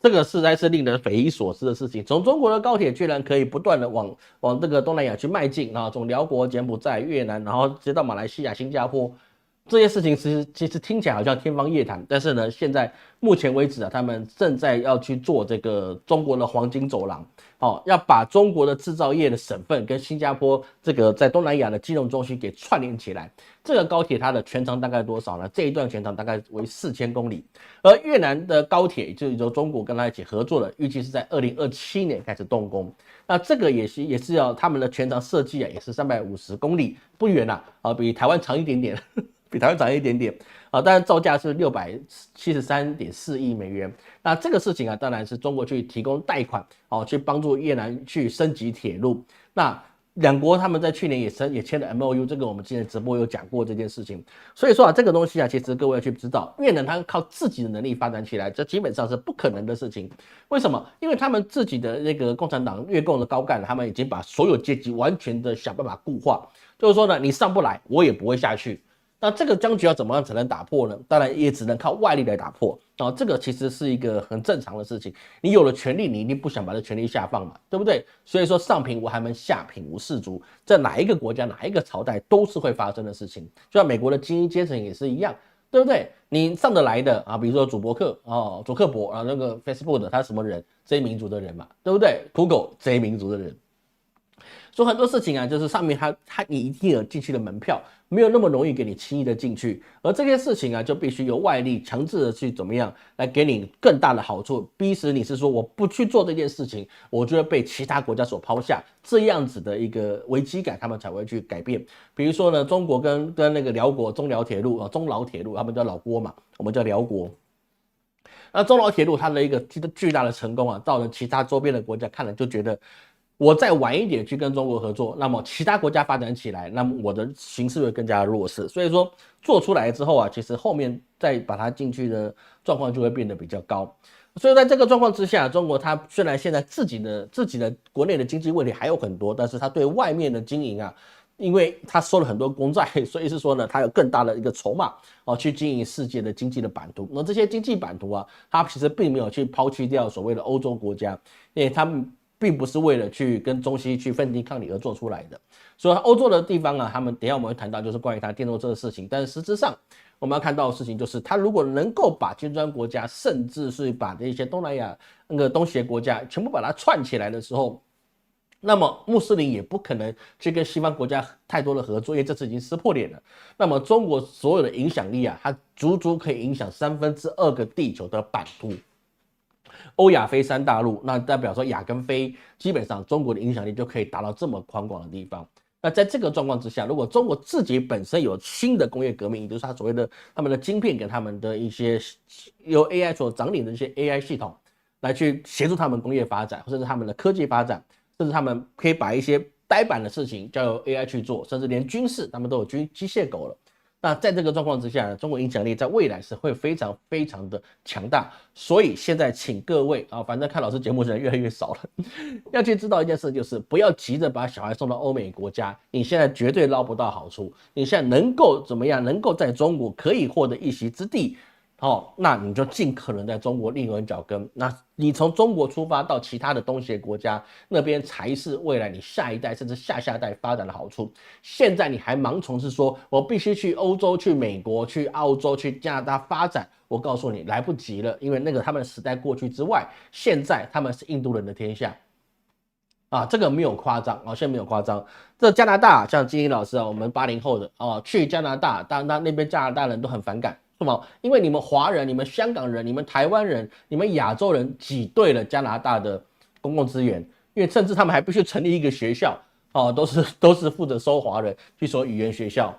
这个实在是令人匪夷所思的事情，从中国的高铁居然可以不断的往这个东南亚去迈进从辽国、柬埔寨、越南，然后直接到马来西亚、新加坡。这些事情其实听起来好像天方夜谭，但是呢，现在目前为止他们正在要去做这个中国的黄金走廊，要把中国的制造业的省份跟新加坡这个在东南亚的金融中心给串联起来。这个高铁它的全长大概多少呢？这一段全长大概为4000公里，而越南的高铁就是由中国跟他一起合作的，预计是在2027年开始动工。那这个也是要他们的全长设计也是350公里，不远比台湾长一点点。比台湾长一点点但是造价是673.4亿美元。那这个事情当然是中国去提供贷款去帮助越南去升级铁路。那两国他们在去年也签了 MOU， 这个我们今天直播有讲过这件事情。所以说这个东西其实各位要去知道，越南它靠自己的能力发展起来，这基本上是不可能的事情。为什么？因为他们自己的那个共产党越共的高干，他们已经把所有阶级完全的想办法固化，就是说呢，你上不来，我也不会下去。那这个僵局要怎么样才能打破呢？当然也只能靠外力来打破啊。这个其实是一个很正常的事情。你有了权力，你一定不想把这权力下放嘛，对不对？所以说上品无寒门，下品无士族，在哪一个国家、哪一个朝代都是会发生的事情。就像美国的精英阶层也是一样，对不对？你上得来的啊，比如说祖克伯祖克伯啊，那个 Facebook 的他是什么人？这一民族的人嘛，对不对？Google 这一民族的人。所以很多事情啊，就是上面你一定有进去的门票，没有那么容易给你轻易的进去，而这些事情啊，就必须由外力强制的去怎么样来给你更大的好处，逼使你是说我不去做这件事情，我就会被其他国家所抛下，这样子的一个危机感，他们才会去改变。比如说呢，中国跟那个辽国中辽铁路啊，中老铁路，他们叫老郭嘛，我们叫辽国。那中老铁路它的一个巨大的成功啊，造成其他周边的国家看了就觉得。我再晚一点去跟中国合作，那么其他国家发展起来，那么我的形势会更加弱势。所以说做出来之后啊，其实后面再把它进去的状况就会变得比较高。所以在这个状况之下，中国它虽然现在自己的国内的经济问题还有很多，但是它对外面的经营啊，因为它收了很多公债，所以是说呢，它有更大的一个筹码去经营世界的经济的版图。那这些经济版图啊，它其实并没有去抛弃掉所谓的欧洲国家，因为他们。并不是为了去跟中西去分庭抗礼而做出来的，所以欧洲的地方啊，他们等一下我们会谈到就是关于它电动车的事情，但是实质上我们要看到的事情就是，它如果能够把金砖国家，甚至是把这些东南亚那个东协国家全部把它串起来的时候，那么穆斯林也不可能去跟西方国家太多的合作，因为这次已经撕破脸了。那么中国所有的影响力啊，它足足可以影响2/3个地球的版图。欧亚非三大陆，那代表说亚跟非，基本上中国的影响力就可以达到这么宽广的地方。那在这个状况之下，如果中国自己本身有新的工业革命，就是它所谓的他们的晶片跟他们的一些由 AI 所掌领的一些 AI 系统，来去协助他们工业发展，甚至他们的科技发展，甚至他们可以把一些呆板的事情交由 AI 去做，甚至连军事他们都有机械狗了。那在这个状况之下呢，中国影响力在未来是会非常非常的强大，所以现在请各位啊，反正看老师节目的人越来越少了，要去知道一件事，就是不要急着把小孩送到欧美国家，你现在绝对捞不到好处，你现在能够怎么样，能够在中国可以获得一席之地。那你就尽可能在中国立稳脚跟。那你从中国出发到其他的东协国家那边，才是未来你下一代甚至下下代发展的好处。现在你还盲从是说我必须去欧洲、去美国、去澳洲、去加拿大发展，我告诉你来不及了，因为那个他们的时代过去之外，现在他们是印度人的天下。这个没有夸张现在没有夸张。这加拿大像金英老师我们80后的去加拿大，当然那边加拿大人都很反感。为什么？因为你们华人、你们香港人、你们台湾人、你们亚洲人挤兑了加拿大的公共资源，因为甚至他们还必须成立一个学校都是负责收华人去说语言学校。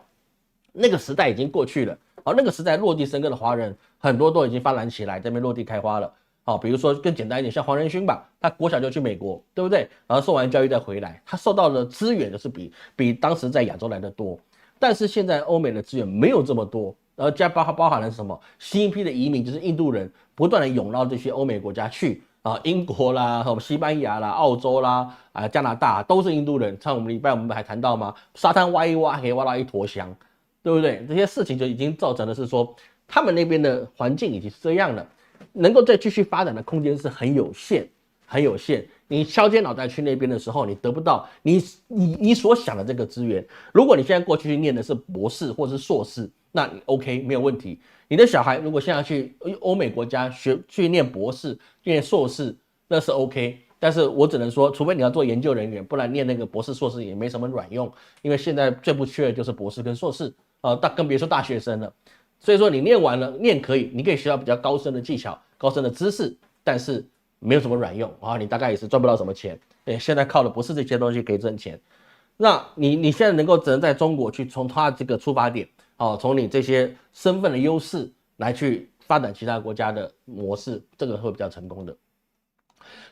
那个时代已经过去了那个时代落地生根的华人很多都已经发展起来，在那边落地开花了。比如说更简单一点，像黄仁勋吧，他国小就去美国，对不对？然后受完教育再回来，他受到的资源就是比当时在亚洲来的多。但是现在欧美的资源没有这么多。然后包含了什么？新一批的移民就是印度人，不断的涌到这些欧美国家去英国啦、西班牙啦、澳洲啦、加拿大都是印度人。上我们礼拜我们还谈到吗？沙滩挖一挖可以挖到一坨香，对不对？这些事情就已经造成的是说，他们那边的环境已经是这样了，能够再继续发展的空间是很有限，很有限。你敲尖脑袋去那边的时候，你得不到你所想的这个资源。如果你现在过去念的是博士或是硕士，那你 OK 没有问题。你的小孩如果现在去欧美国家去念博士、念硕士，那是 OK。但是我只能说，除非你要做研究人员，不然念那个博士、硕士也没什么卵用。因为现在最不缺的就是博士跟硕士更别说大学生了。所以说你念完了，念可以，你可以学到比较高深的技巧、高深的知识，但是没有什么卵用你大概也是赚不到什么钱。现在靠的不是这些东西可以挣钱。那你现在能够只能在中国去从他这个出发点从你这些身份的优势来去发展其他国家的模式，这个会比较成功的。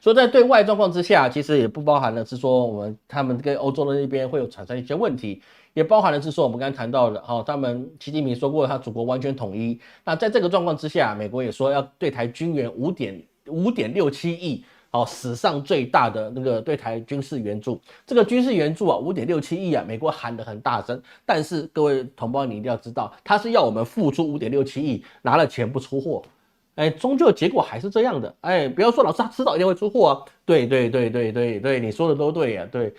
所以在对外状况之下，其实也不包含了是说他们跟欧洲的那边会有产生一些问题，也包含了是说我们刚才谈到的他们习近平说过他祖国完全统一。那在这个状况之下，美国也说要对台军援5.67亿史上最大的那个对台军事援助。这个军事援助啊，5.67亿啊，美国喊得很大声，但是各位同胞你一定要知道，他是要我们付出5.67亿，拿了钱不出货。终究结果还是这样的。不要说老师他迟早一定会出货啊。对，你说的都对呀。对，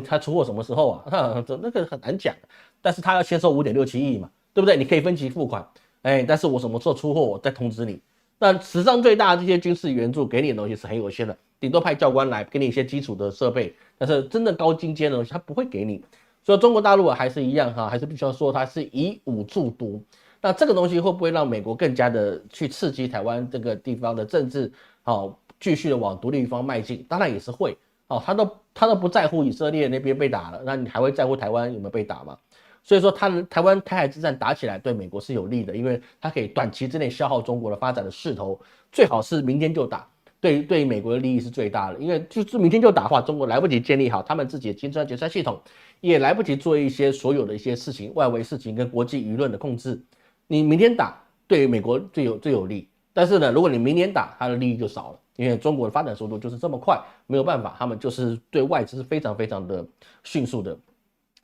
他出货什么时候啊？那个很难讲。但是他要先收5.67亿嘛，对不对？你可以分期付款。但是我什么时候出货，我再通知你。那史上最大的这些军事援助给你的东西是很有限的，顶多派教官来给你一些基础的设备，但是真的高精尖的东西他不会给你。所以中国大陆还是一样哈，还是必须要说它是以武助独。那这个东西会不会让美国更加的去刺激台湾这个地方的政治，继续的往独立一方迈进？当然也是会，他都不在乎以色列那边被打了，那你还会在乎台湾有没有被打吗？所以说，台湾台海之战打起来对美国是有利的，因为它可以短期之内消耗中国的发展的势头，最好是明天就打，对美国的利益是最大的。因为就是明天就打的话，中国来不及建立好他们自己的精算决策系统，也来不及做一些所有的一些事情，外围事情跟国际舆论的控制。你明天打对美国最有利，但是呢，如果你明年打，它的利益就少了，因为中国的发展速度就是这么快，没有办法，他们就是对外资是非常非常的迅速的。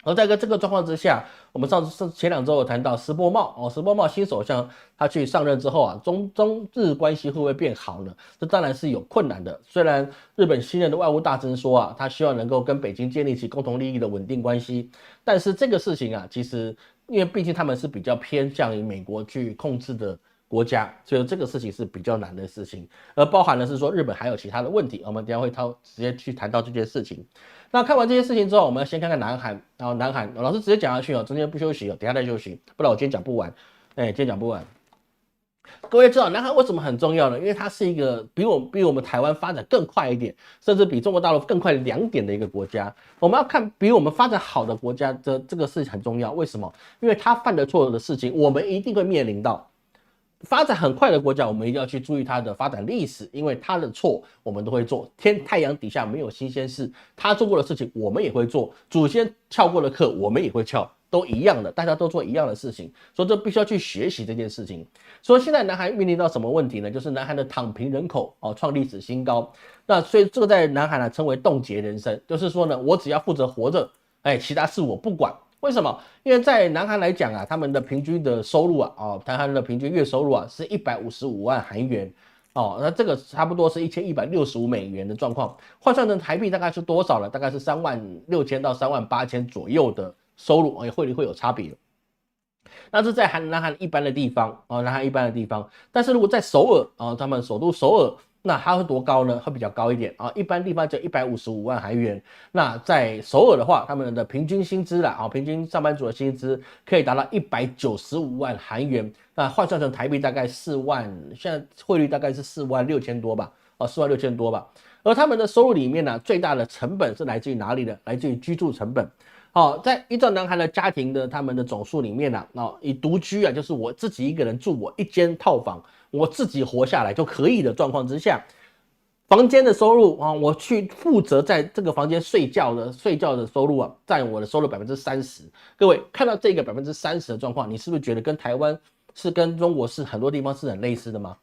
而在这个状况之下，我们前2周有谈到石破茂石破茂新首相他去上任之后啊，中日关系会不会变好呢？这当然是有困难的。虽然日本新任的外务大臣说啊，他希望能够跟北京建立起共同利益的稳定关系，但是这个事情啊，其实因为毕竟他们是比较偏向于美国去控制的国家，所以这个事情是比较难的事情，而包含的是说日本还有其他的问题，我们等一下会直接去谈到这件事情。那看完这些事情之后，我们要先看看南韩，然后南韩老师直接讲下去中间不休息等一下再休息，不然我今天讲不完。今天讲不完。各位知道南韩为什么很重要呢？因为它是一个比我们台湾发展更快一点，甚至比中国大陆更快2点的一个国家。我们要看比我们发展好的国家的这个事情很重要。为什么？因为他犯的错的事情，我们一定会面临到。发展很快的国家，我们一定要去注意它的发展历史，因为它的错我们都会做。太阳底下没有新鲜事，他做过的事情我们也会做，祖先翘过的课我们也会翘，都一样的，大家都做一样的事情，所以这必须要去学习这件事情。所以现在南韩面临到什么问题呢？就是南韩的躺平人口创历史新高。那所以这个在南韩呢称为冻结人生，就是说呢，我只要负责活着，其他事我不管。为什么？因为在南韩来讲啊，他们的平均的收入南韩的平均月收入是155万韩元那这个差不多是1165美元的状况，换算成台币大概是多少呢？大概是36000到38000左右的收入，汇率会有差别。那是在南韩一般的地方南韩一般的地方，但是如果在首尔他们首都首尔。那它会多高呢？会比较高一点一般地方就155万韩元。那在首尔的话，他们的平均薪资平均上班族的薪资可以达到195万韩元。那换算成台币大概4万，现在汇率大概是46000多吧，46000多吧。而他们的收入里面呢，最大的成本是来自于哪里呢？来自于居住成本。在依照南韩的家庭的他们的总数里面呢，以独居就是我自己一个人住我一间套房。我自己活下来就可以的状况之下，房间的收入我去负责在这个房间睡觉的收入占我的收入30%。各位看到这个30%的状况，你是不是觉得跟台湾是跟中国是很多地方是很类似的吗？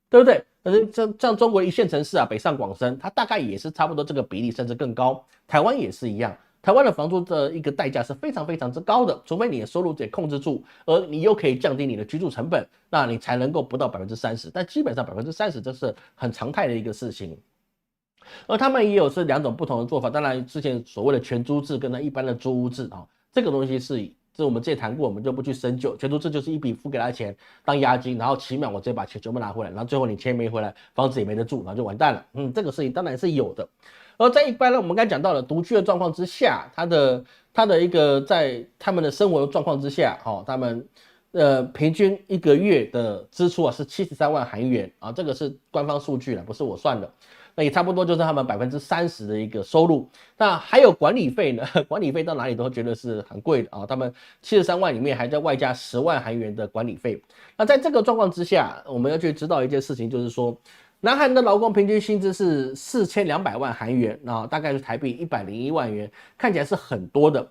对不对？可是像中国一线城市北上广深，它大概也是差不多这个比例，甚至更高。台湾也是一样。台湾的房租的一个代价是非常非常之高的，除非你的收入得控制住，而你又可以降低你的居住成本，那你才能够不到30%。但基本上30%这是很常态的一个事情。而他们也有是2种不同的做法，当然之前所谓的全租制跟一般的租屋制这个东西这我们之前谈过，我们就不去深究。全租制就是一笔付给他钱当押金，然后期满我直接把钱全部拿回来，然后最后你钱没回来，房子也没得住，然后就完蛋了。这个事情当然是有的。而在一般呢，我们刚才讲到了独居的状况之下，他的一个在他们的生活的状况之下，他们平均一个月的支出是73万韩元这个是官方数据了，不是我算的。那也差不多就是他们30%的一个收入。那还有管理费呢？管理费到哪里都觉得是很贵的他们73万里面还在外加10万韩元的管理费。那在这个状况之下，我们要去知道一件事情，就是说。南韩的劳工平均薪资是4200万韩元大概是台币101万元，看起来是很多的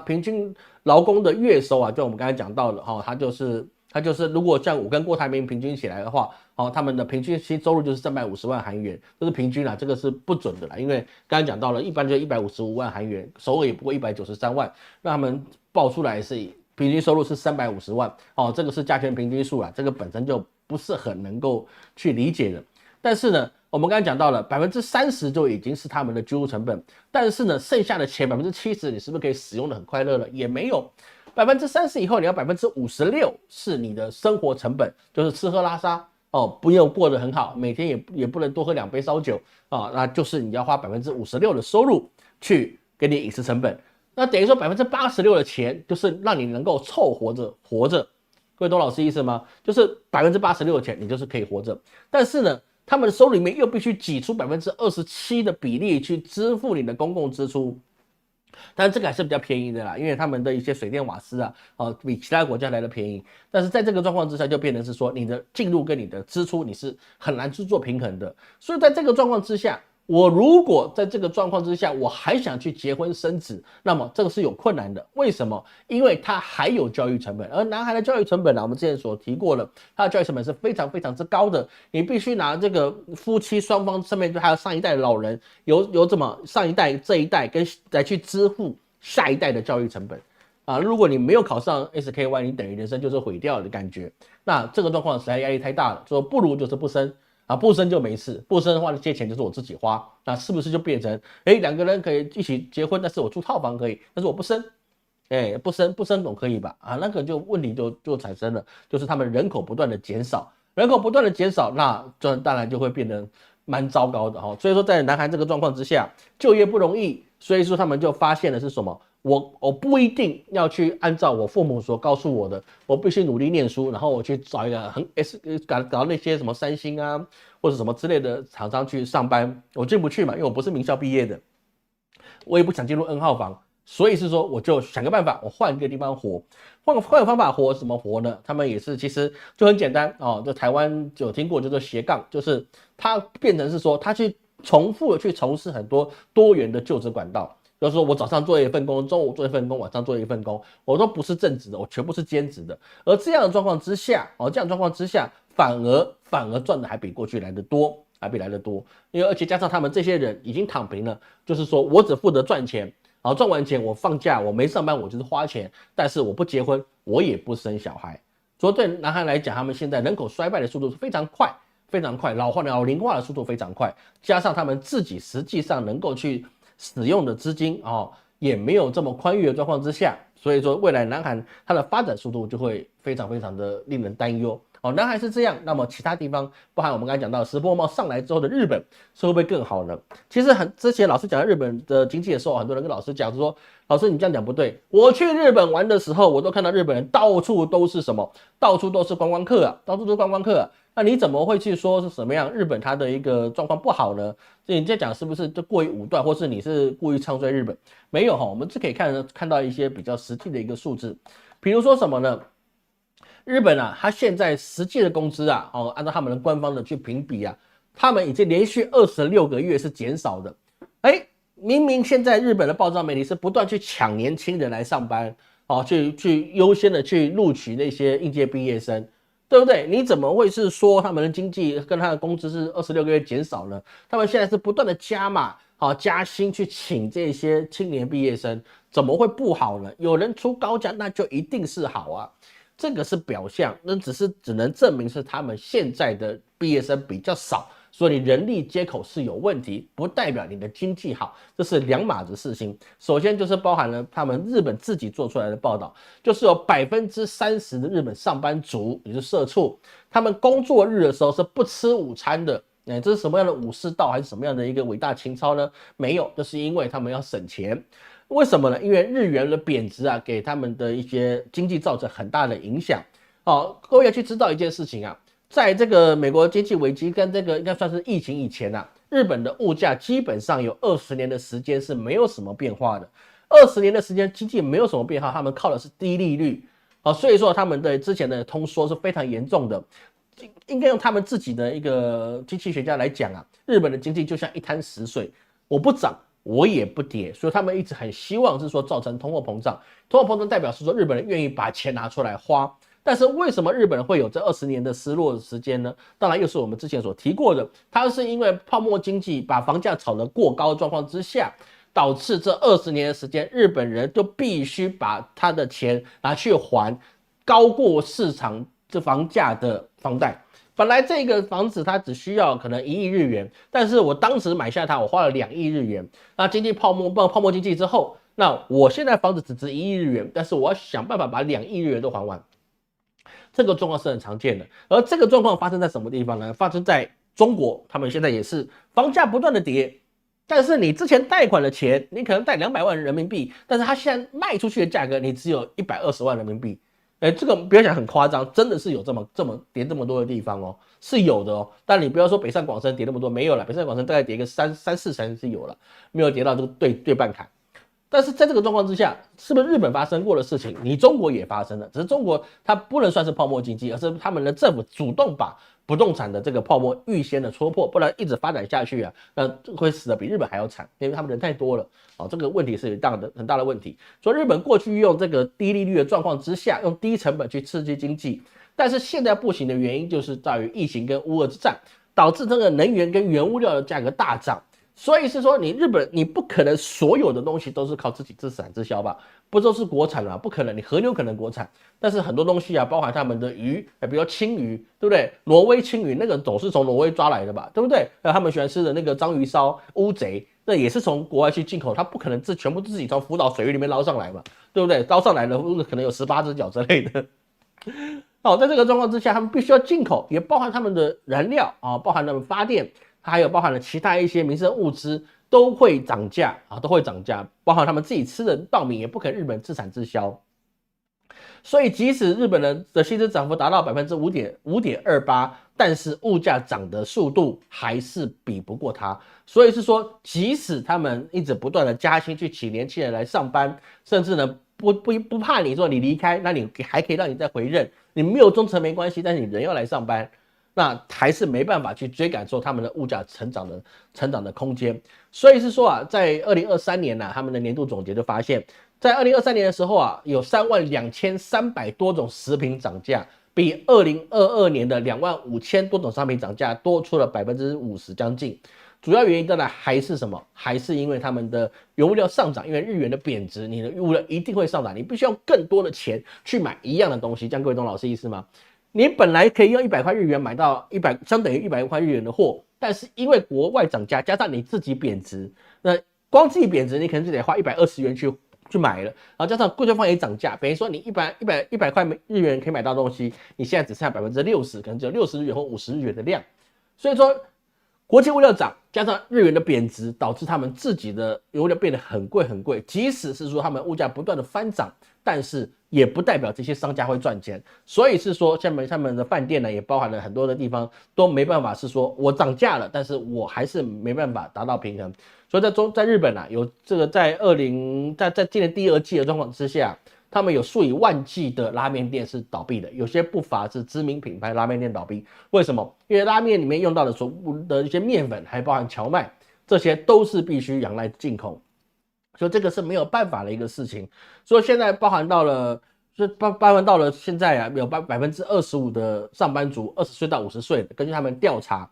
平均劳工的月收就我们刚才讲到的它就是如果像我跟郭台铭平均起来的话他们的平均薪收入就是350万韩元，这是平均啦，这个是不准的啦，因为刚刚讲到了，一般就155万韩元，首尔也不过193万，那他们报出来是平均收入是350万，这个是加权平均数啦，这个本身就不是很能够去理解的。但是呢，我们刚才讲到了30%就已经是他们的居住成本，但是呢，剩下的钱70%你是不是可以使用的很快乐了？也没有，30%以后你要56%是你的生活成本，就是吃喝拉撒不用过得很好，每天也不能多喝2杯烧酒那就是你要花56%的收入去给你饮食成本。那等于说86%的钱就是让你能够凑合着活着，各位懂老师意思吗？就是86%的钱你就是可以活着，但是呢，他们的收入里面又必须挤出27%的比例去支付你的公共支出。当然这个还是比较便宜的啦，因为他们的一些水电瓦斯比其他国家来的便宜。但是在这个状况之下，就变成是说你的进入跟你的支出你是很难去做平衡的。所以在这个状况之下，我如果在这个状况之下，我还想去结婚生子，那么这个是有困难的。为什么？因为它还有教育成本，而男孩的教育成本呢，我们之前所提过了，他的教育成本是非常非常之高的。你必须拿这个夫妻双方上面还有上一代的老人，有怎么上一代这一代跟来去支付下一代的教育成本如果你没有考上 SKY， 你等于人生就是毁掉的感觉。那这个状况实在压力太大了，所以不如就是不生。不生就没事，不生的话，这些钱就是我自己花，那是不是就变成2个人可以一起结婚，但是我住套房可以，但是我不生，不生总可以吧？那个就问题就产生了，就是他们人口不断的减少，那这当然就会变得蛮糟糕的所以说在南韩这个状况之下，就业不容易，所以说他们就发现的是什么？我不一定要去按照我父母所告诉我的，我必须努力念书，然后我去找一个搞那些什么三星或者什么之类的厂商去上班，我进不去嘛，因为我不是名校毕业的，我也不想进入 N 号房，所以是说我就想个办法，我换一个地方活，换个方法活，怎么活呢？他们也是其实就很简单就台湾有听过，就是斜杠，就是他变成是说他去重复的去从事很多多元的就职管道。就是说我早上做一份工，中午做一份工，晚上做一份工，我都不是正职的，我全部是兼职的。而这样的状况之下，反而赚的还比过去来得多，因为而且加上他们这些人已经躺平了，就是说我只负责赚钱，赚完钱我放假，我没上班，我就是花钱，但是我不结婚，我也不生小孩。所以对南韩来讲，他们现在人口衰败的速度是非常快，非常快，老龄化的速度非常快，加上他们自己实际上能够去使用的资金也没有这么宽裕的状况之下，所以说未来南韩它的发展速度就会非常非常的令人担忧南韩是这样，那么其他地方，包含我们刚才讲到石破茂上来之后的日本，是会不会更好呢？其实之前老师讲日本的经济的时候，很多人跟老师讲说，老师你这样讲不对，我去日本玩的时候，我都看到日本人到处都是什么，到处都是观光客那你怎么会去说是什么样？日本它的一个状况不好呢？你在讲是不是就过于武断，或是你是故意唱衰日本？没有我们是可以看到一些比较实际的一个数字，比如说什么呢？日本它现在实际的工资按照他们的官方的去评比他们已经连续26个月是减少的。明明现在日本的报章媒体是不断去抢年轻人来上班去优先的去录取那些应届毕业生。对不对？你怎么会是说他们的经济跟他的工资是26个月减少呢？他们现在是不断的加码加薪去请这些青年毕业生，怎么会不好呢？有人出高价，那就一定是好这个是表象，那只能证明是他们现在的毕业生比较少，所以人力接口是有问题，不代表你的经济好，这是两码子事情。首先就是包含了他们日本自己做出来的报道，就是有30%的日本上班族，也就是社畜，他们工作日的时候是不吃午餐的。这是什么样的武士道，还是什么样的一个伟大情操呢？没有，就是因为他们要省钱。为什么呢？因为日元的贬值给他们的一些经济造成很大的影响。各位要去知道一件事情在这个美国经济危机跟这个应该算是疫情以前日本的物价基本上有20年的时间是没有什么变化的。20年的时间经济没有什么变化，他们靠的是低利率所以说他们的之前的通缩是非常严重的。应该用他们自己的一个经济学家来讲日本的经济就像一滩死水，我不涨我也不跌，所以他们一直很希望是说造成通货膨胀。通货膨胀代表是说日本人愿意把钱拿出来花，但是为什么日本会有这20年的失落时间呢？当然又是我们之前所提过的，它是因为泡沫经济把房价炒得过高的状况之下，导致这20年的时间，日本人就必须把他的钱拿去还高过市场这房价的房贷。本来这个房子它只需要可能1亿日元，但是我当时买下它，我花了2亿日元。那经济泡沫经济之后，那我现在房子只值1亿日元，但是我要想办法把2亿日元都还完。这个状况是很常见的，而这个状况发生在什么地方呢？发生在中国，他们现在也是房价不断的跌，但是你之前贷款的钱，你可能贷200万人民币，但是他现在卖出去的价格，你只有120万人民币。这个不要讲很夸张，真的是有这么跌这么多的地方哦，是有的哦。但你不要说北上广深跌那么多，没有了，北上广深大概跌个3-4成是有了，没有跌到这个对半砍。但是在这个状况之下，是不是日本发生过的事情，你中国也发生了？只是中国它不能算是泡沫经济，而是他们的政府主动把不动产的这个泡沫预先的戳破，不然一直发展下去啊，那会死得比日本还要惨，因为他们人太多了。这个问题是很大的问题。所以日本过去用这个低利率的状况之下，用低成本去刺激经济，但是现在不行的原因就是在于疫情跟乌俄之战，导致这个能源跟原物料的价格大涨。所以是说，日本你不可能所有的东西都是靠自己自产自销吧？不都是国产啊？不可能，你和牛可能国产，但是很多东西啊，包含他们的鱼，比如说青鱼，对不对？挪威青鱼那个总是从挪威抓来的吧，对不对？他们喜欢吃的那个章鱼烧、乌贼，那也是从国外去进口，它不可能全部自己从福岛水域里面捞上来嘛，对不对？捞上来的可能有18只脚之类的。在这个状况之下，他们必须要进口，也包含他们的燃料啊，包含他们发电。还有包含了其他一些民生物资都会涨价啊，都会涨价，包含他们自己吃的稻米也不可能日本自产自销，所以即使日本人的薪资涨幅达到5.28%，但是物价涨的速度还是比不过它。所以是说，即使他们一直不断的加薪去请年轻人来上班，甚至呢不怕你说你离开，那你还可以让你再回任，你没有忠诚没关系，但是你人要来上班。那还是没办法去追赶说他们的物价成长的空间，所以是说啊，在2023年他们的年度总结就发现，在2023年的时候啊，有32300多种食品涨价，比2022年的25000多种商品涨价多出了50%将近。主要原因当然还是什么？还是因为他们的原物料上涨，因为日元的贬值，你的原物料一定会上涨，你必须用更多的钱去买一样的东西，这样各位懂老师意思吗？你本来可以用100块日元买到相等于100块日元的货，但是因为国外涨价，加上你自己贬值，那光自己贬值，你可能就得花120元去买了，然后加上贵对方也涨价，等于说你100块日元可以买到的东西，你现在只剩下60%，可能只有60日元或50日元的量，所以说国际物料涨，加上日元的贬值，导致他们自己的原物料变得很贵很贵。即使是说他们物价不断的翻涨，但是也不代表这些商家会赚钱。所以是说，像他们的饭店呢，也包含了很多的地方都没办法是说我涨价了，但是我还是没办法达到平衡。所以在日本有这个在今年第2季的状况之下。他们有数以万计的拉面店是倒闭的，有些不乏是知名品牌拉面店倒闭。为什么？因为拉面里面用到的一些面粉，还包含荞麦，这些都是必须仰赖进口，所以这个是没有办法的一个事情。所以现在包含到了现在啊，有25%的上班族20岁到50岁的，根据他们调查，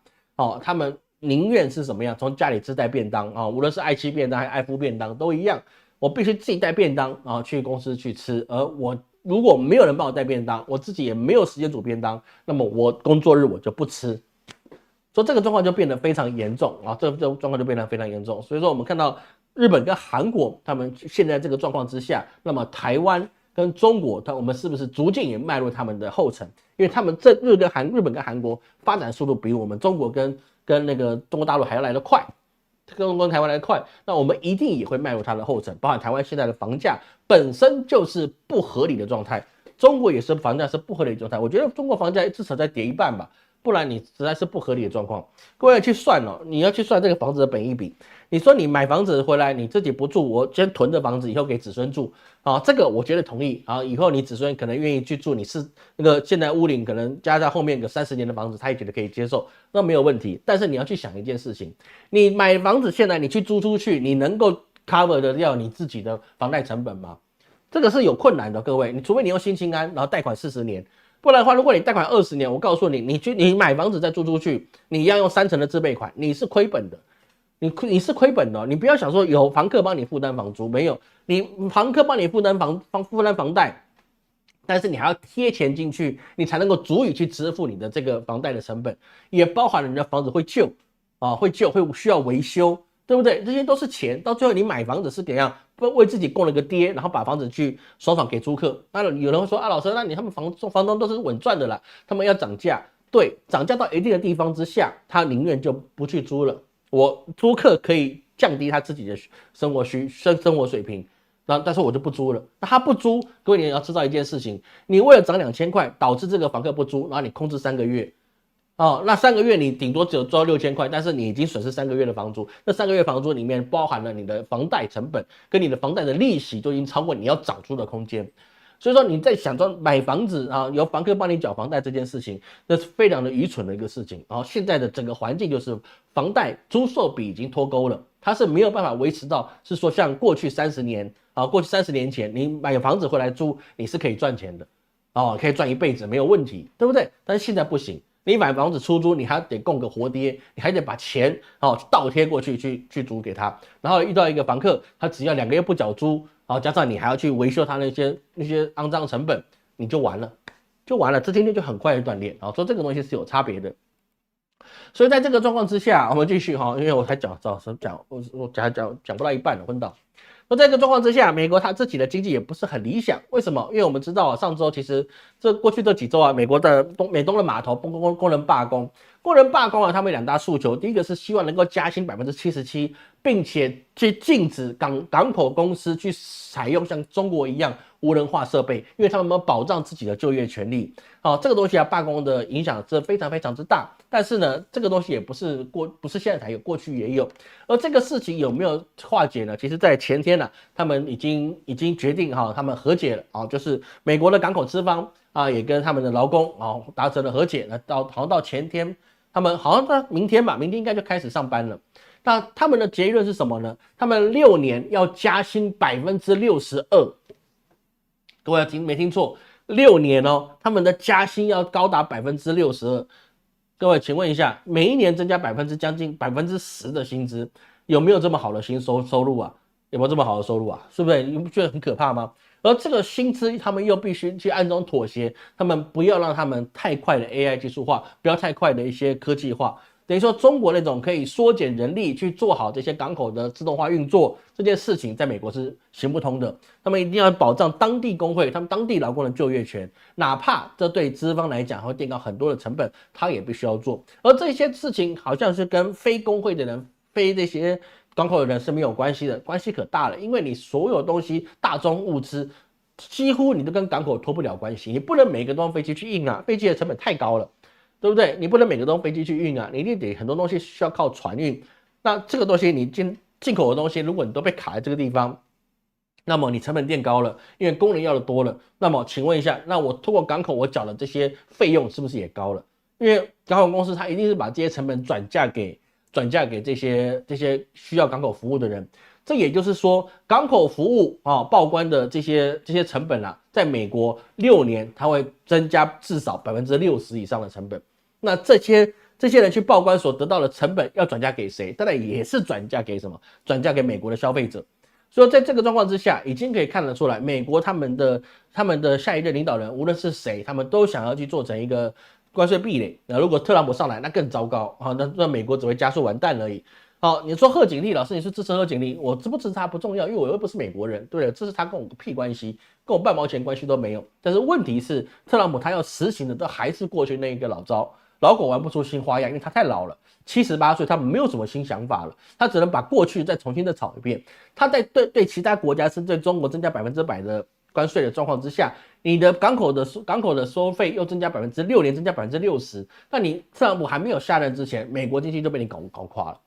他们宁愿是什么样？从家里自带便当无论是爱妻便当还是爱夫便当都一样。我必须自己带便当去公司去吃，而我如果没有人帮我带便当，我自己也没有时间煮便当，那么我工作日我就不吃，所以这个状况就变得非常严重这个状况就变得非常严重。所以说我们看到日本跟韩国他们现在这个状况之下，那么台湾跟中国，我们是不是逐渐也迈入他们的后尘？因为他们日本跟韩国发展速度比我们中国跟那个中国大陆还要来得快。跟台湾来得快，那我们一定也会迈入它的后尘。包含台湾现在的房价本身就是不合理的状态，中国也是房价是不合理的状态。我觉得中国房价至少再跌一半吧，不然你实在是不合理的状况。各位要去算你要去算这个房子的本益比。你说你买房子回来你自己不住，我先囤着房子以后给子孙住这个我绝对同意以后你子孙可能愿意去住，你是那个现在屋龄可能加在后面个30年的房子，他也觉得可以接受，那没有问题。但是你要去想一件事情，你买房子现在你去租出去，你能够 cover 得掉你自己的房贷成本吗？这个是有困难的，各位，你除非你用新青安，然后贷款40年，不然的话，如果你贷款20年，我告诉你，你买房子再租出去，你要用3成的自备款，你是亏本的。你是亏本的哦，你不要想说有房客帮你负担房租，没有，你房客帮你负担房贷，但是你还要贴钱进去，你才能够足以去支付你的这个房贷的成本，也包含了你的房子会旧啊，会需要维修，对不对？这些都是钱，到最后你买房子是怎样为自己供了个爹，然后把房子去收房给租客。那有人会说啊，老师，那他们房东都是稳赚的啦，他们要涨价，对，涨价到一定的地方之下，他宁愿就不去租了。我租客可以降低他自己的生活水平，但是我就不租了。那他不租，各位你也要知道一件事情，你为了涨2000块，导致这个房客不租，然后你空置3个月，那3个月你顶多只有赚6000块，但是你已经损失3个月的房租。那3个月房租里面包含了你的房贷成本跟你的房贷的利息，就已经超过你要涨租的空间。所以说你在想着买房子啊，由房客帮你缴房贷这件事情，那是非常的愚蠢的一个事情。然后现在的整个环境就是房贷租售比已经脱钩了，它是没有办法维持到是说像过去30年啊，过去30年前你买房子回来租，你是可以赚钱的可以赚一辈子没有问题，对不对？但是现在不行，你买房子出租，你还得供个活爹，你还得把钱倒贴过去去租给他，然后遇到一个房客，他只要2个月不缴租。加上你还要去维修它那些肮脏成本，你就完了，这今天就很快的断裂。所以这个东西是有差别的。所以在这个状况之下，我们继续因为我才讲不到一半了，昏倒。那在这个状况之下，美国它自己的经济也不是很理想，为什么？因为我们知道上周其实过去这几周美国的美东的码头工人罢工。工人罢工他们2大诉求，第一个是希望能够加薪77%，并且去禁止港口公司去采用像中国一样无人化设备，因为他们要保障自己的就业权利。这个东西罢工的影响是非常非常之大。但是呢，这个东西也不是现在才有，过去也有。而这个事情有没有化解呢？其实在前天他们已经决定他们和解了就是美国的港口资方也跟他们的劳工达成了和解。好像到前天。他们好像到明天应该就开始上班了。那他们的结论是什么呢？他们6年要加薪62%。各位没听错，6年他们的加薪要高达62%。各位，请问一下，每一年增加将近10%的薪资，有没有这么好的收入啊？有没有这么好的收入啊？是不是？你不觉得很可怕吗？而这个薪资他们又必须去暗中妥协，他们不要让他们太快的 AI 技术化，不要太快的一些科技化。等于说中国那种可以缩减人力去做好这些港口的自动化运作这件事情，在美国是行不通的。他们一定要保障当地工会、他们当地劳工的就业权，哪怕这对资方来讲会垫高很多的成本，他也必须要做。而这些事情好像是跟非工会的人、非这些港口的人是没有关系的，关系可大了，因为你所有东西大宗物资几乎你都跟港口脱不了关系，你不能每个都用飞机去运飞机的成本太高了，对不对？你不能每个都用飞机去运你一定得很多东西需要靠船运。那这个东西你进口的东西，如果你都被卡在这个地方，那么你成本垫高了，因为工人要的多了。那么请问一下，那我通过港口我缴的这些费用是不是也高了？因为港口公司它一定是把这些成本转嫁给这些需要港口服务的人。这也就是说，港口服务报关的这些成本在美国6年它会增加至少60%以上的成本。那这些人去报关所得到的成本要转嫁给谁？当然也是转嫁给什么？转嫁给美国的消费者。所以在这个状况之下，已经可以看得出来，美国他们的下一任领导人无论是谁，他们都想要去做成一个关税壁垒。如果特朗普上来，那更糟糕那美国只会加速完蛋而已。你说贺锦丽老师，你是支持贺锦丽？我支不支持他不重要，因为我又不是美国人，对不对？支持他跟我个屁关系，跟我半毛钱关系都没有。但是问题是，特朗普他要实行的都还是过去那一个老招，老狗玩不出新花样，因为他太老了，78岁，他没有什么新想法了，他只能把过去再重新的炒一遍。他在对其他国家是对中国增加100%的关税的状况之下，你的港口的收费又增加6年增加60%，那你特朗普还没有下任之前，美国经济就被你搞垮了。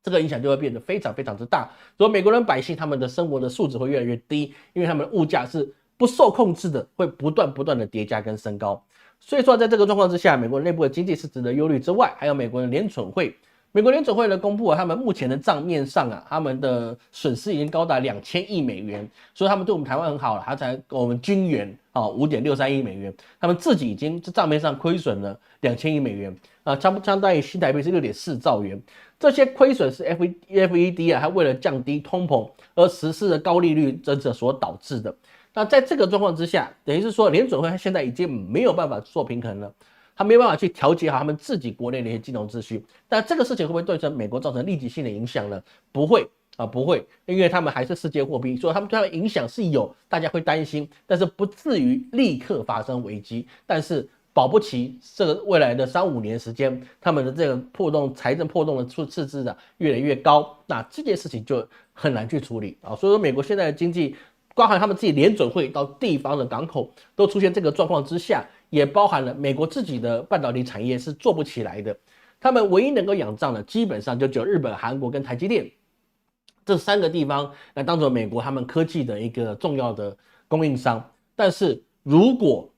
这个影响就会变得非常非常之大，所以美国人百姓他们的生活的素质会越来越低，因为他们的物价是不受控制的，会不断的叠加跟升高。所以说在这个状况之下，美国内部的经济是值得忧虑之外，还有美国的联准会美国联准会呢公布了他们目前的账面上啊，他们的损失已经高达2000亿美元，所以他们对我们台湾很好了，他才我们军援啊5.63亿美元，他们自己已经账面上亏损了2000亿美元啊，相当于新台币是6.4兆元。这些亏损是 FED 啊，它为了降低通膨而实施的高利率政策所导致的。那在这个状况之下，等于是说联准会它现在已经没有办法做平衡了。他没有办法去调节好他们自己国内的一些金融秩序，但这个事情会不会对美国造成立即性的影响呢？不会啊，不会，因为他们还是世界货币，所以他们对它的影响是有，大家会担心，但是不至于立刻发生危机。但是保不齐这个未来的3-5年时间，他们的这个财政破洞的赤字啊越来越高，那这件事情就很难去处理啊。所以说，美国现在的经济，包含他们自己联准会到地方的港口都出现这个状况之下。也包含了美国自己的半导体产业是做不起来的，他们唯一能够仰仗的，基本上就只有日本、韩国跟台积电这3个地方来当做美国他们科技的一个重要的供应商。但是如果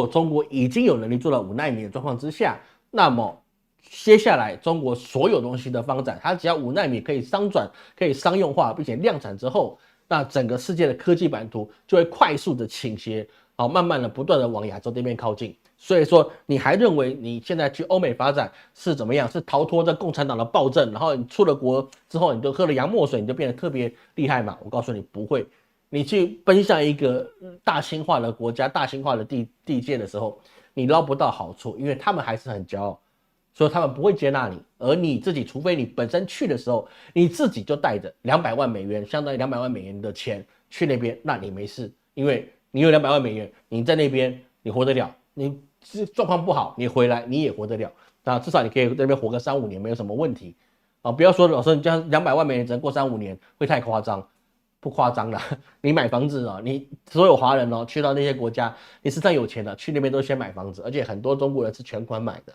中国已经有能力做到5奈米的状况之下，那么接下来中国所有东西的发展，它只要5奈米可以商转、可以商用化，并且量产之后，那整个世界的科技版图就会快速的倾斜。慢慢的不断的往亚洲这边靠近，所以说你还认为你现在去欧美发展是怎么样？是逃脱这共产党的暴政，然后你出了国之后，你就喝了洋墨水，你就变得特别厉害嘛？我告诉你不会，你去奔向一个大兴化的国家、大兴化的地界的时候，你捞不到好处，因为他们还是很骄傲，所以他们不会接纳你。而你自己，除非你本身去的时候，你自己就带着200万美元，相当于200万美元的钱去那边，那你没事，因为你有200万美元，你在那边你活得了，你状况不好，你回来你也活得了，那至少你可以在那边活个3-5年，没有什么问题啊！不要说老师你这样200万美元只能过3-5年，会太夸张，不夸张啦。你买房子啊，你所有华人哦，去到那些国家，你实在有钱的，去那边都先买房子，而且很多中国人是全款买的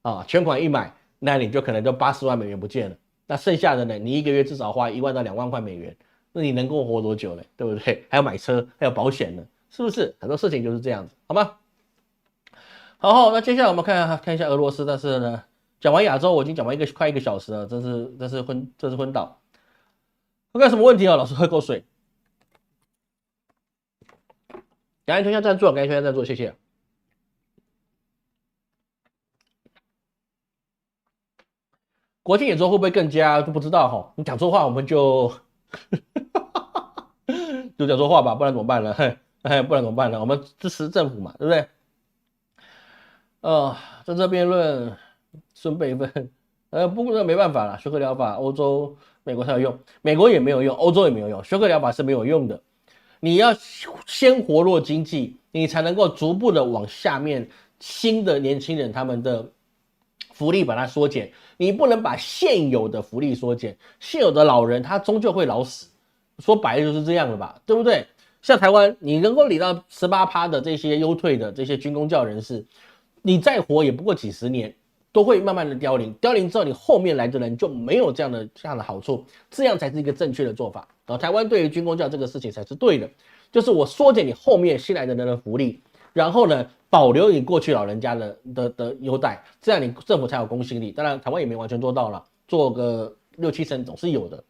啊，全款一买，那你就可能就80万美元不见了，那剩下的呢，你1个月至少花1万到2万块美元，那你能够活多久呢？对不对？还要买车，还有保险呢。是不是很多事情就是这样子，好吗？好，那接下来我们看一下俄罗斯，但是呢，讲完亚洲我已经讲完快1个小时了，真是昏倒。我看什么问题啊？老师喝口水。感谢推下赞助，感谢推下赞助，谢谢。国庆演说会不会更加就不知道哈？你讲错话我们就就讲错话吧，不然怎么办呢？不然怎么办呢？我们支持政府嘛，对不对？在这辩论孙辈分，不过没办法了，休克疗法欧洲、美国才有用，美国也没有用，欧洲也没有用，休克疗法是没有用的。你要先活络经济，你才能够逐步的往下面新的年轻人他们的福利把它缩减，你不能把现有的福利缩减，现有的老人他终究会老死，说白了就是这样了吧，对不对？像台湾，你能够领到18%的这些优退的这些军公教人士，你再活也不过几十年，都会慢慢的凋零，凋零之后，你后面来的人就没有这样的好处，这样才是一个正确的做法。然后台湾对于军公教这个事情才是对的，就是我缩减你后面新来的人的福利，然后呢，保留你过去老人家的优待，这样你政府才有公信力。当然，台湾也没完全做到了，做个6-7成总是有的。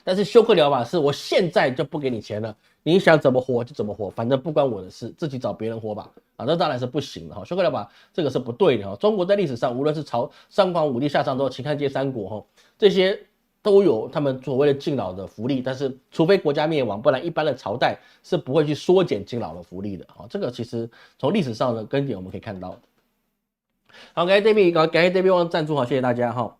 但是休克疗法是我现在就不给你钱了，你想怎么活就怎么活，反正不关我的事，自己找别人活吧。那当然是不行的哈，休克疗法这个是不对的哈。中国在历史上，无论是三皇五帝下葬之后，秦汉皆三国哈，这些都有他们所谓的敬老的福利，但是除非国家灭亡，不然一般的朝代是不会去缩减敬老的福利的哈。这个其实从历史上的根点我们可以看到的。好，感谢 David 忘赞助哈，谢谢大家哈。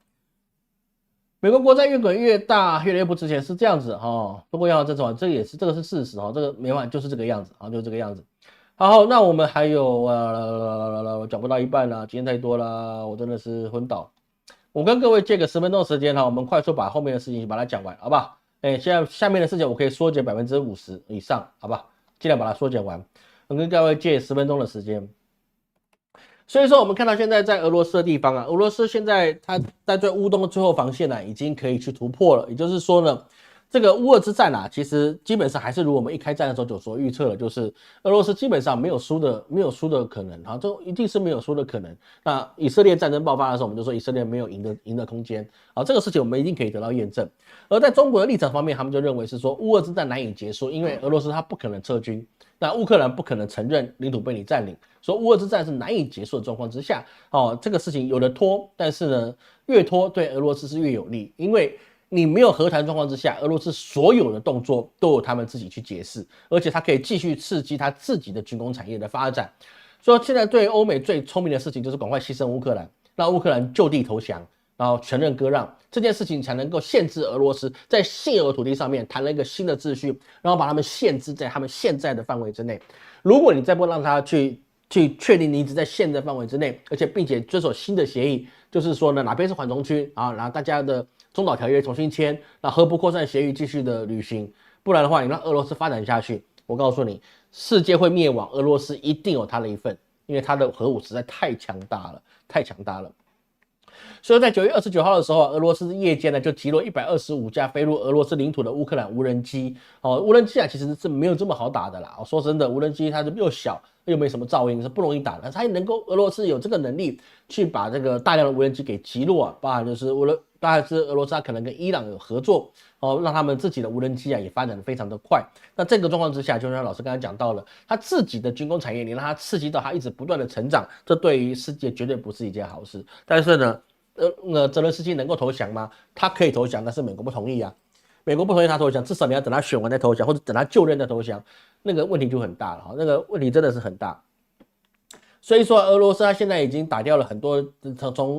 美国国债越滚越大，越来越不值钱，是这样子哈。不过要这种，这个是事实哈，这个没办法，就是这个样子啊，就是这个样子。好，那我们还有我讲不到一半了，今天太多了，我真的是昏倒。我跟各位借个10分钟时间哈，我们快速把后面的事情把它讲完，好不好？现在下面的事情我可以缩减50%以上，好不好？尽量把它缩减完。我跟各位借10分钟的时间。所以说，我们看到现在在俄罗斯的地方啊，俄罗斯现在它在乌东的最后防线呢，已经可以去突破了。也就是说呢，这个乌俄之战啊，其实基本上还是如我们一开战的时候就所预测了，就是俄罗斯基本上没有输的可能啊，这一定是没有输的可能。那以色列战争爆发的时候，我们就说以色列没有赢的空间啊，这个事情我们一定可以得到验证。而在中国的立场方面，他们就认为是说乌俄之战难以结束，因为俄罗斯他不可能撤军，那乌克兰不可能承认领土被你占领，说乌俄之战是难以结束的状况之下，这个事情有的拖，但是呢，越拖对俄罗斯是越有利，因为你没有和谈状况之下，俄罗斯所有的动作都有他们自己去解释，而且他可以继续刺激他自己的军工产业的发展。所以现在对欧美最聪明的事情就是赶快牺牲乌克兰，让乌克兰就地投降，然后承认割让，这件事情才能够限制俄罗斯在现有的土地上面谈了一个新的秩序，然后把他们限制在他们现在的范围之内。如果你再不让他去确定你一直在现在范围之内，而且并且遵守新的协议，就是说呢，哪边是缓冲区啊，然后大家的中导条约重新签，那核不扩散协议继续的履行，不然的话，你让俄罗斯发展下去，我告诉你，世界会灭亡，俄罗斯一定有他的一份，因为他的核武实在太强大了，太强大了。所以在9月29号的时候，俄罗斯夜间呢就击落125架飞入俄罗斯领土的乌克兰无人机。无人机啊其实是没有这么好打的啦。说真的，无人机它是又小又没什么噪音，是不容易打的。它也能够俄罗斯有这个能力去把这个大量的无人机给击落啊，包含就是当然是俄罗斯它可能跟伊朗有合作让他们自己的无人机啊也发展的非常的快。那这个状况之下，就像老师刚才讲到了，他自己的军工产业，你让它刺激到它一直不断的成长，这对于世界绝对不是一件好事。但是呢，泽连斯基能够投降吗？他可以投降，但是美国不同意啊。美国不同意他投降，至少你要等他选完再投降，或者等他就任再投降，那个问题就很大了。那个问题真的是很大。所以说，俄罗斯他现在已经打掉了很多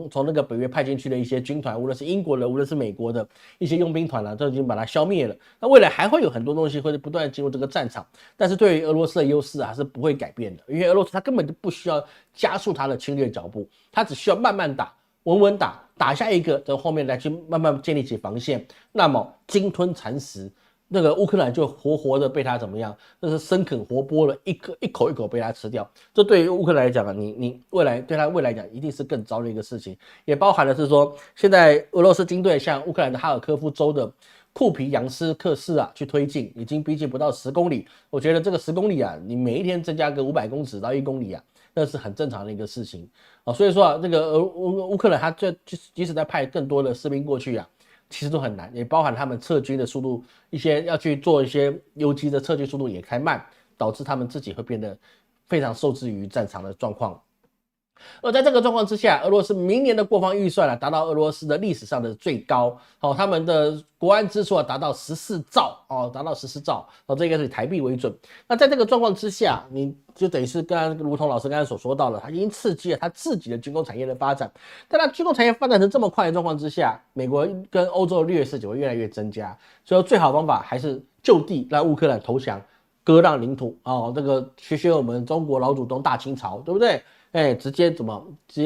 从那个北约派进去的一些军团，无论是英国的，无论是美国的一些佣兵团都已经把它消灭了。那未来还会有很多东西会不断进入这个战场，但是对于俄罗斯的优势是不会改变的，因为俄罗斯他根本就不需要加速他的侵略脚步，他只需要慢慢打。稳稳打下一个，等后面来去慢慢建立起防线，那么鲸吞蚕食，那个乌克兰就活活的被他怎么样？那是生啃活剥了，一口一口被他吃掉。这对于乌克兰来讲你未来对他未来讲一定是更糟的一个事情，也包含的是说，现在俄罗斯军队向乌克兰的哈尔科夫州的库皮扬斯克市去推进，已经逼近不到10公里。我觉得这个10公里你每一天增加个500公尺到1公里那是很正常的一个事情所以说这个乌克兰他即使在派更多的士兵过去其实都很难，也包含他们撤军的速度，一些要去做一些游击的撤军速度也太慢，导致他们自己会变得非常受制于战场的状况。而在这个状况之下，俄罗斯明年的国防预算达到俄罗斯的历史上的最高，他们的国安支出达到14兆达到14兆这应该是以台币为准。那在这个状况之下，你就等于是如同老师刚才所说到了，他已经刺激了他自己的军工产业的发展。但他军工产业发展成这么快的状况之下，美国跟欧洲的劣势就会越来越增加。所以最好的方法还是就地让乌克兰投降，割让领土这个学我们中国老祖宗大清朝，对不对？直接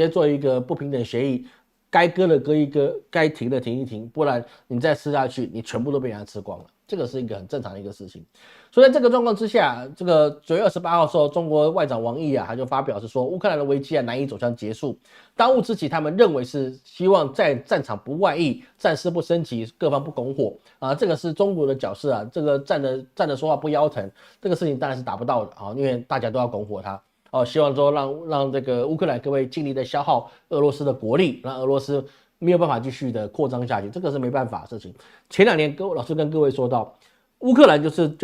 做一个不平等协议，该割的割一割，该停的停一停，不然你再吃下去，你全部都被人家吃光了。这个是一个很正常的一个事情。所以在这个状况之下，这个9月28号的时候，中国外长王毅他就发表是说，乌克兰的危机难以走向结束。当务之急，他们认为是希望在战场不外溢，战事不升级，各方不拱火这个是中国的角色这个站着说话不腰疼，这个事情当然是达不到的因为大家都要拱火他。希望说让这个乌克兰各位尽力的消耗俄罗斯的国力，让俄罗斯没有办法继续的扩张下去，这个是没办法的事情。前2年老师跟各位说到，乌克兰就是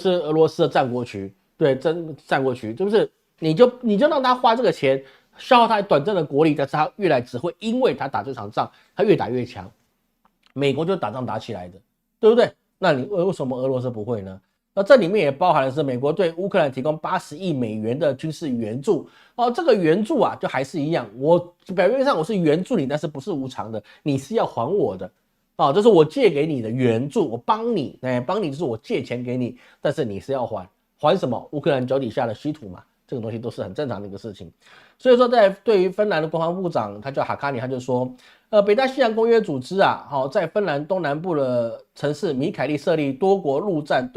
俄罗斯的战国渠，对，战国渠就是你就让他花这个钱消耗他短暂的国力，但是他越来只会因为他打这场仗，他越打越强。美国就打仗打起来的，对不对？那你为什么俄罗斯不会呢？那这里面也包含的是美国对乌克兰提供80亿美元的军事援助这个援助就还是一样，我表面上我是援助你，但是不是无偿的，你是要还我的这是我借给你的援助，我帮你就是我借钱给你，但是你是要还什么？乌克兰脚底下的稀土嘛，这个东西都是很正常的一个事情。所以说对于芬兰的国防部长，他叫哈卡尼，他就说北大西洋公约组织在芬兰东南部的城市米凯利设立多国陆战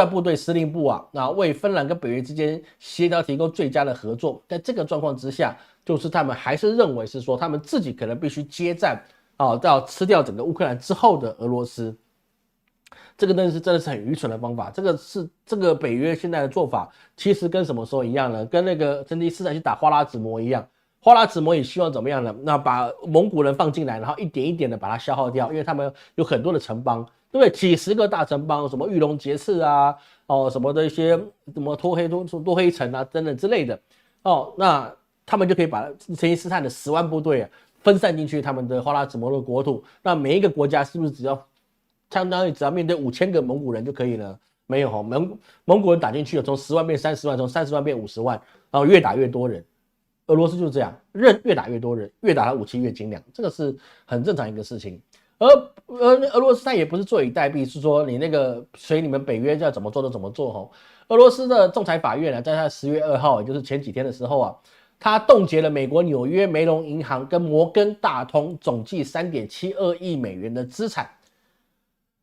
部队司令部为芬兰跟北约之间协调提供最佳的合作。在这个状况之下，就是他们还是认为是说他们自己可能必须接战要吃掉整个乌克兰之后的俄罗斯。这个真的是很愚蠢的方法。这个北约现在的做法，其实跟什么时候一样呢？跟那个成吉思汗去打花剌子模一样。花剌子模也希望怎么样呢？那把蒙古人放进来，然后一点一点的把它消耗掉，因为他们有很多的城邦，对不对？几十个大城邦，什么玉龙节次啊，什么的一些什么多黑城啊等等之类的，那他们就可以把成吉思汗的10万部队分散进去他们的花剌子模的国土。那每一个国家是不是相当于只要面对5000个蒙古人就可以了？没有蒙古人打进去了，从10万变30万，从30万变50万，然后越打越多人。俄罗斯就是这样，越打越多人，越打他武器越精良，这个是很正常一个事情。而俄罗斯他也不是坐以待毙，是说你那个随你们北约要怎么做就怎么做。俄罗斯的仲裁法院在他10月2号，也就是前几天的时候他冻结了美国纽约梅隆银行跟摩根大通总计3.72亿美元的资产。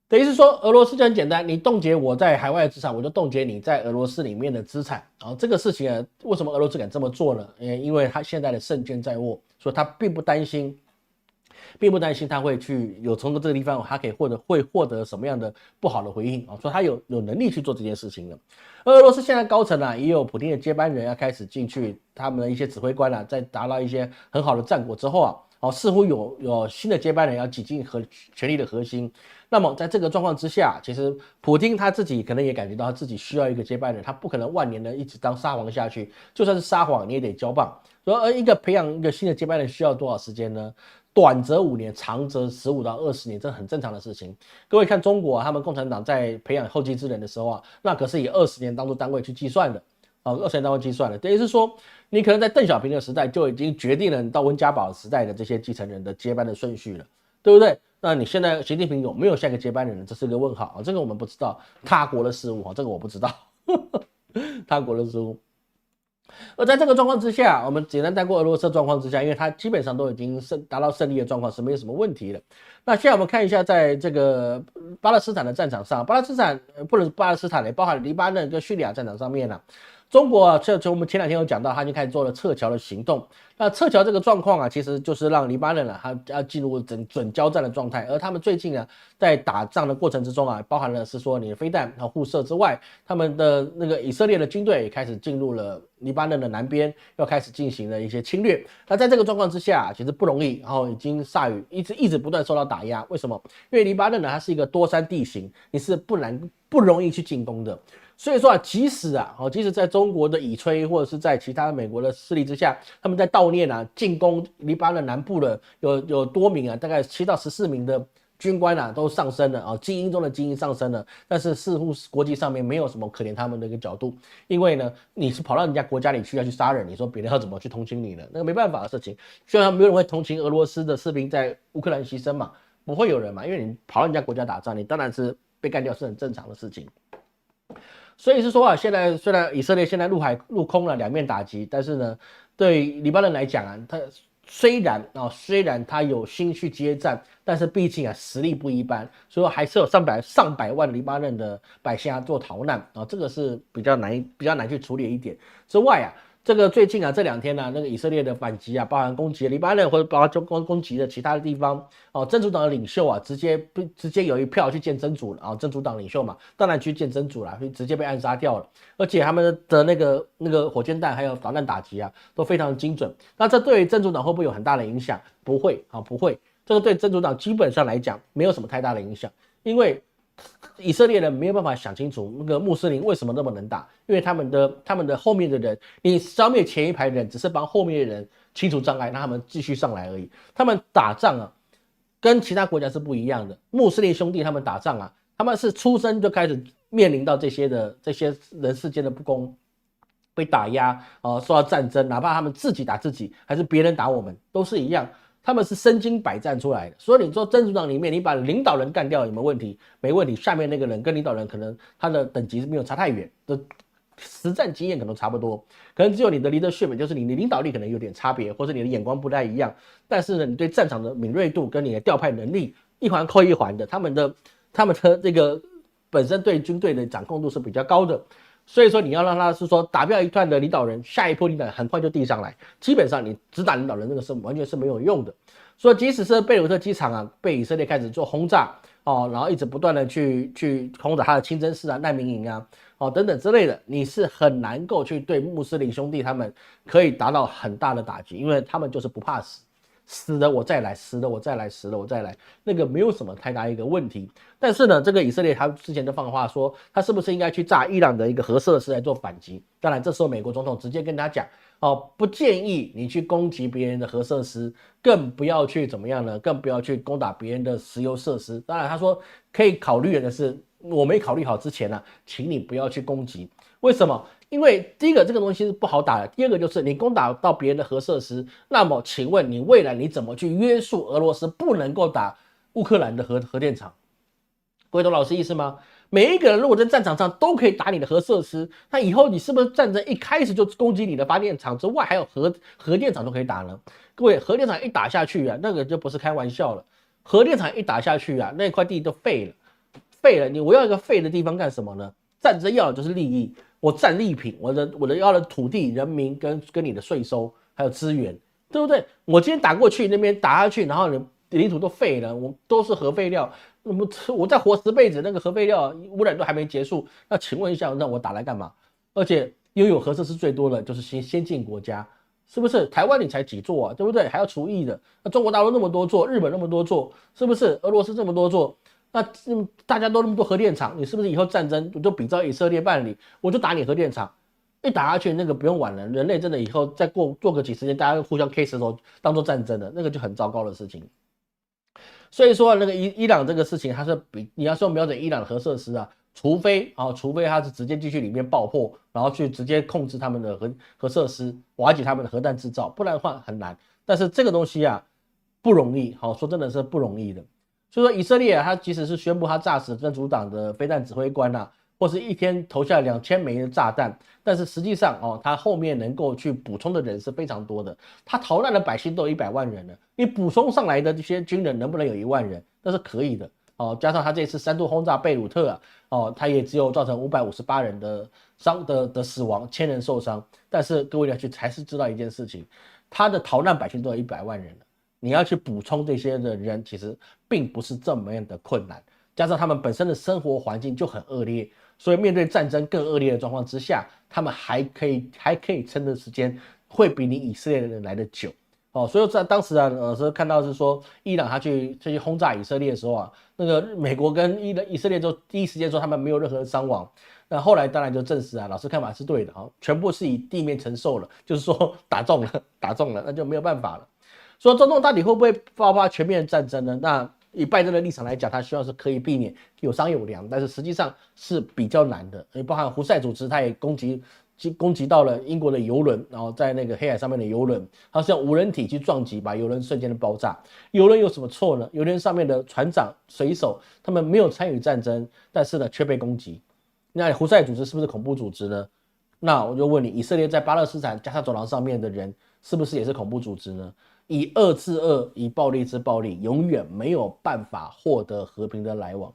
等于是说，俄罗斯就很简单，你冻结我在海外的资产，我就冻结你在俄罗斯里面的资产。这个事情为什么俄罗斯敢这么做呢？因为他现在的胜券在握，所以他并不担心他会去从这个地方他可以获得什么样的不好的回应所以他有能力去做这件事情了。俄罗斯现在高层也有普丁的接班人要开始进去，他们的一些指挥官在达到一些很好的战果之后似乎有新的接班人要挤进权力的核心。那么在这个状况之下，其实普丁他自己可能也感觉到他自己需要一个接班人，他不可能万年的一直当沙皇下去，就算是沙皇你也得交棒。而培养一个新的接班人需要多少时间呢？短则5年，长则15到20年，这很正常的事情。各位看中国他们共产党在培养后继之人的时候那可是以20年当作单位去计算的。20年单位计算的，等于是说，你可能在邓小平的时代就已经决定了你到温家宝时代的这些继承人的接班的顺序了，对不对？那你现在习近平有没有下一个接班人呢？这是个问号这个我们不知道，他国的事务这个我不知道，他国的事务。而在这个状况之下，我们简单带过俄罗斯的状况之下，因为它基本上都已经达到胜利的状况，是没有什么问题的。那现在我们看一下，在这个巴勒斯坦的战场上，巴勒斯坦不能是巴勒斯坦，也包含黎巴嫩跟叙利亚战场上面中国从我们前2天有讲到，他已经开始做了撤侨的行动。那撤侨这个状况其实就是让黎巴嫩他要进入准交战的状态。而他们最近在打仗的过程之中包含了是说你的飞弹互射之外，他们的那个以色列的军队也开始进入了黎巴嫩的南边，要开始进行了一些侵略。那在这个状况之下，其实不容易，然后已经铩羽一直不断受到打压。为什么？因为黎巴嫩它是一个多山地形，你是不容易去进攻的。所以说即使在中国的以吹或者是在其他美国的势力之下，他们在悼念进攻黎巴嫩南部的有多名大概7到14名的军官都上升了精英中的精英上升了，但是似乎国际上面没有什么可怜他们的一个角度，因为呢你是跑到人家国家里去要去杀人，你说别人要怎么去同情你呢？那个没办法的事情。虽然没有人会同情俄罗斯的士兵在乌克兰牺牲嘛，不会有人嘛，因为你跑到人家国家打仗，你当然是被干掉是很正常的事情。所以是说现在虽然以色列现在陆空了2面打击，但是呢，对黎巴嫩来讲他虽然他有心去接战，但是毕竟实力不一般，所以还是有上百万黎巴嫩的百姓做逃难这个是比较难去处理一点。之外这个最近这2天那个以色列的反击包含攻击黎巴嫩或者包含攻击的其他的地方真主党的领袖直接有一票去见真主了真主党领袖嘛，当然去见真主了，直接被暗杀掉了，而且他们的那个火箭弹还有导弹打击都非常精准。那这对真主党会不会有很大的影响？不会不会，这个对真主党基本上来讲没有什么太大的影响，因为以色列人没有办法想清楚那个穆斯林为什么那么能打，因为他们的后面的人，你消灭前一排人只是帮后面的人清除障碍，让他们继续上来而已。他们打仗跟其他国家是不一样的。穆斯林兄弟他们打仗他们是出生就开始面临到这些人世间的不公，被打压受到战争，哪怕他们自己打自己还是别人打我们都是一样。他们是身经百战出来的，所以你说真主党里面你把领导人干掉有没有问题？没问题，下面那个人跟领导人可能他的等级没有差太远，的实战经验可能差不多，可能只有你的 leadership 就是你的领导力可能有点差别，或者你的眼光不太一样，但是呢你对战场的敏锐度跟你的调派能力一环扣一环的，他们的这个本身对军队的掌控度是比较高的。所以说你要让他是说打掉一段的领导人，下一波领导人很快就递上来，基本上你只打领导人那个是完全是没有用的。所以即使是贝鲁特机场被以色列开始做轰炸，然后一直不断的去轰炸他的清真寺啊、难民营啊，等等之类的，你是很难够去对穆斯林兄弟他们可以达到很大的打击，因为他们就是不怕死。死了我再来，死了我再来，死了我再来，那个没有什么太大一个问题。但是呢，这个以色列他之前就放话说，他是不是应该去炸伊朗的一个核设施来做反击？当然，这时候美国总统直接跟他讲，不建议你去攻击别人的核设施，更不要去怎么样呢？更不要去攻打别人的石油设施。当然，他说可以考虑的是，我没考虑好之前呢，请你不要去攻击。为什么？因为第一个这个东西是不好打的，第二个就是你攻打到别人的核设施，那么请问你未来你怎么去约束俄罗斯不能够打乌克兰的核电厂？各位懂老师意思吗？每一个人如果在战场上都可以打你的核设施，那以后你是不是战争一开始就攻击你的发电厂之外，还有核电厂都可以打呢？各位，核电厂一打下去啊，那个就不是开玩笑了。核电厂一打下去啊，那块地都废了，废了。我要一个废的地方干什么呢？战争要的就是利益。我战利品，我的要的土地、人民跟你的税收还有资源，对不对？我今天打过去，那边打下去，然后你领土都废了，我都是核废料，那么我再活10辈子，那个核废料污染都还没结束，那请问一下，那我打来干嘛？而且拥有核设施最多的就是先进国家，是不是？台湾你才几座啊，对不对？还要除役的，那中国大陆那么多座，日本那么多座，是不是？俄罗斯这么多座。那大家都那么多核电厂，你是不是以后战争我就比照以色列办理，我就打你核电厂，一打下去那个不用玩了，人类真的以后再做个几十年，大家互相 K 石头当做战争的，那个就很糟糕的事情。所以说那个伊朗这个事情，它是你要说瞄准伊朗的核设施啊，除非它是直接进去里面爆破，然后去直接控制他们的核设施，瓦解他们的核弹制造，不然的话很难。但是这个东西啊不容易，说真的是不容易的。所以说，以色列他即使是宣布他炸死真主党的飞弹指挥官或是一天投下2000枚的炸弹，但是实际上他后面能够去补充的人是非常多的。他逃难的百姓都有100万人了，你补充上来的这些军人能不能有1万人？那是可以的加上他这次3度轰炸贝鲁特他也只有造成558人的死亡，1000人受伤。但是各位要去还是知道一件事情，他的逃难百姓都有100万人了。你要去补充这些的人，其实并不是这么样的困难，加上他们本身的生活环境就很恶劣，所以面对战争更恶劣的状况之下，他们还可以撑的时间会比你以色列人来的久所以在当时是看到是说伊朗他去轰炸以色列的时候那个美国跟以色列就第一时间说他们没有任何的伤亡，那后来当然就证实老师看法是对的全部是以地面承受了，就是说打中了，那就没有办法了。说中东到底会不会爆发全面战争呢？那以拜登的立场来讲，他希望是可以避免有商有量，但是实际上是比较难的。包含胡塞组织，他也攻击到了英国的邮轮，然后在那个黑海上面的邮轮，他是用无人体去撞击，把邮轮瞬间的爆炸。邮轮有什么错呢？邮轮上面的船长、水手，他们没有参与战争，但是呢却被攻击。那胡塞组织是不是恐怖组织呢？那我就问你，以色列在巴勒斯坦加沙走廊上面的人，是不是也是恐怖组织呢？以恶制恶，以暴力治暴力，永远没有办法获得和平的来往。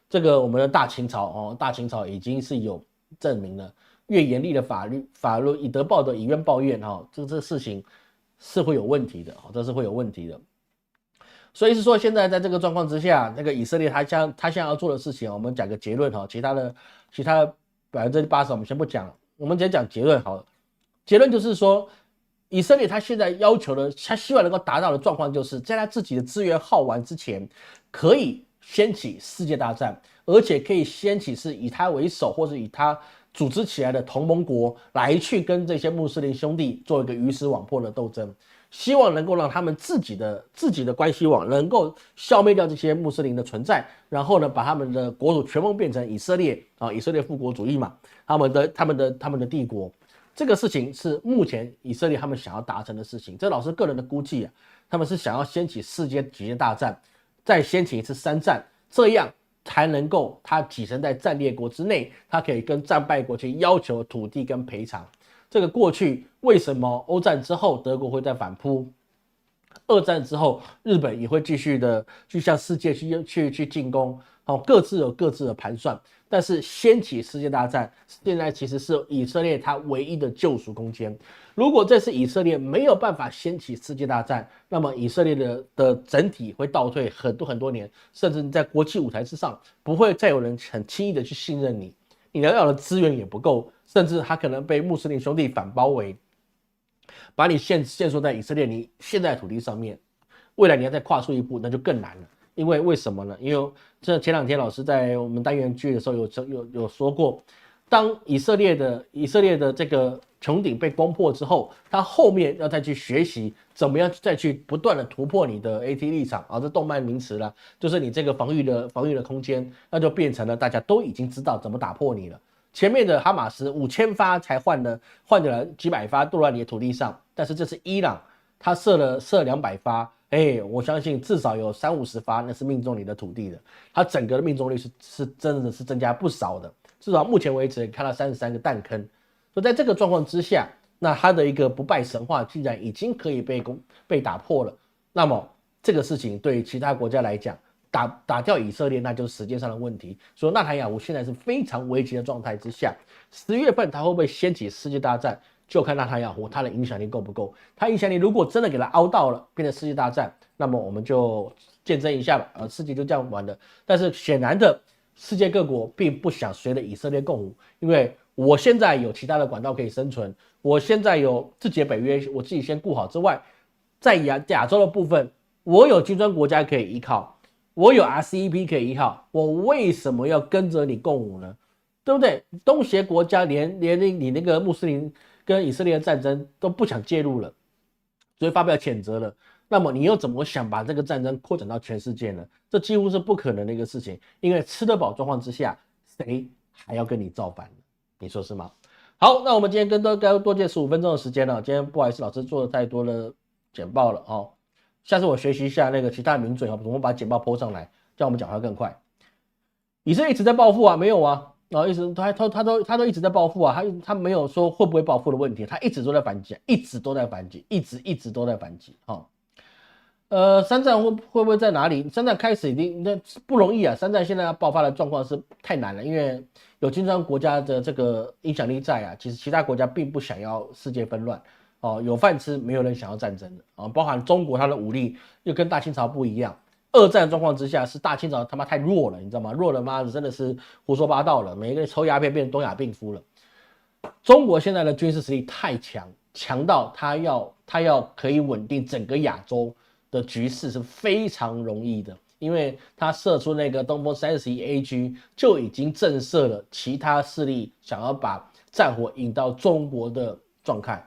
这个我们的大清朝大清朝已经是有证明了，越严厉的法律以德报德，以冤报怨这事情是会有问题的这是会有问题的。所以是说，现在在这个状况之下，那个以色列他现在要做的事情，我们讲个结论其他80%我们先不讲了，我们直接讲结论好了。结论就是说，以色列他现在要求的，他希望能够达到的状况，就是在他自己的资源耗完之前，可以掀起世界大战，而且可以掀起是以他为首，或者以他组织起来的同盟国来去跟这些穆斯林兄弟做一个鱼死网破的斗争，希望能够让他们自己的关系网能够消灭掉这些穆斯林的存在，然后呢，把他们的国土全部变成以色列以色列复国主义嘛，他们的帝国。这个事情是目前以色列他们想要达成的事情，这老师个人的估计他们是想要掀起世界几届大战，再掀起一次3战，这样才能够他跻身在战列国之内，他可以跟战败国去要求土地跟赔偿。这个过去为什么欧战之后德国会再反扑，2战之后日本也会继续的去向世界去进攻，各自有各自的盘算。但是掀起世界大战，现在其实是以色列它唯一的救赎空间。如果这次以色列没有办法掀起世界大战，那么以色列的整体会倒退很多年，甚至在国际舞台之上不会再有人很轻易的去信任你，你要的资源也不够，甚至他可能被穆斯林兄弟反包围，把你限缩在以色列你现在的土地上面，未来你要再跨出一步，那就更难了。因为什么呢？因为这前2天老师在我们单元剧的时候有说过，当以色列的这个穹顶被攻破之后，他后面要再去学习怎么样再去不断的突破你的 AT 立场啊，这动漫名词啦，就是你这个防御的空间，那就变成了大家都已经知道怎么打破你了。前面的哈马斯5000发才换了几百发落在你的土地上，但是这是伊朗，他射200发。我相信至少有30-50发那是命中你的土地的，它整个的命中率是真的是增加不少的，至少目前为止看到33个弹坑。所以在这个状况之下，那它的一个不败神话竟然已经可以被打破了。那么这个事情对于其他国家来讲，打掉以色列那就是时间上的问题。所以纳坦雅胡现在是非常危急的状态之下，10月份他会不会掀起世界大战？就看纳坦雅胡他的影响力够不够。他影响力如果真的给他凹到了，变成世界大战，那么我们就见证一下吧。世界就这样玩的。但是显然的，世界各国并不想随着以色列共舞，因为我现在有其他的管道可以生存，我现在有自己的北约，我自己先顾好之外，在亚洲的部分，我有金砖国家可以依靠，我有 RCEP 可以依靠，我为什么要跟着你共舞呢？对不对？东协国家连你那个穆斯林跟以色列的战争都不想介入了，所以发表谴责了。那么你又怎么想把这个战争扩展到全世界呢？这几乎是不可能的一个事情，因为吃得饱状况之下，谁还要跟你造反呢？你说是吗？好，那我们今天多借15分钟的时间了。今天不好意思，老师做了太多的简报了哦。下次我学习一下那个其他名嘴，我们把简报 po 上来，这样我们讲话更快。以色列一直在报复啊，没有啊？一直他都一直在报复啊，他没有说会不会报复的问题，他一直都在反击，一直都在反击，一直都在反击。山战会不会在哪里？山战开始一定那不容易啊，山战现在要爆发的状况是太难了，因为有金砖国家的这个影响力在啊，其实其他国家并不想要世界纷乱有饭吃，没有人想要战争的包含中国它的武力又跟大清朝不一样。二战状况之下是大清朝他妈太弱了，你知道吗？弱了妈的真的是胡说八道了，每一个人抽鸦片变成东亚病夫了。中国现在的军事实力太强到他要可以稳定整个亚洲的局势是非常容易的，因为他射出那个东风31AG 就已经震慑了其他势力想要把战火引到中国的状态。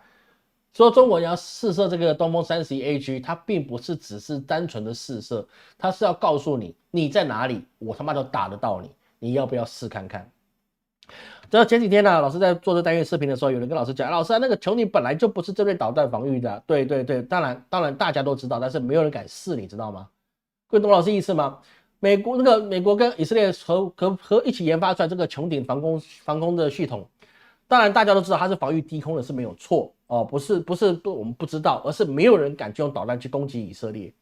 说中国要试射这个东风31AG，它并不是只是单纯的试射，它是要告诉你你在哪里，我他妈都打得到你，你要不要试看看？这前几天呢，老师在做这单元视频的时候，有人跟老师讲，老师那个穹顶本来就不是针对导弹防御的，对，当然大家都知道，但是没有人敢试，你知道吗？各位懂老师意思吗？美国跟以色列和一起研发出来这个穹顶防空的系统。当然，大家都知道它是防御低空的，是没有错不是我们不知道，而是没有人敢去用导弹去攻击以色列，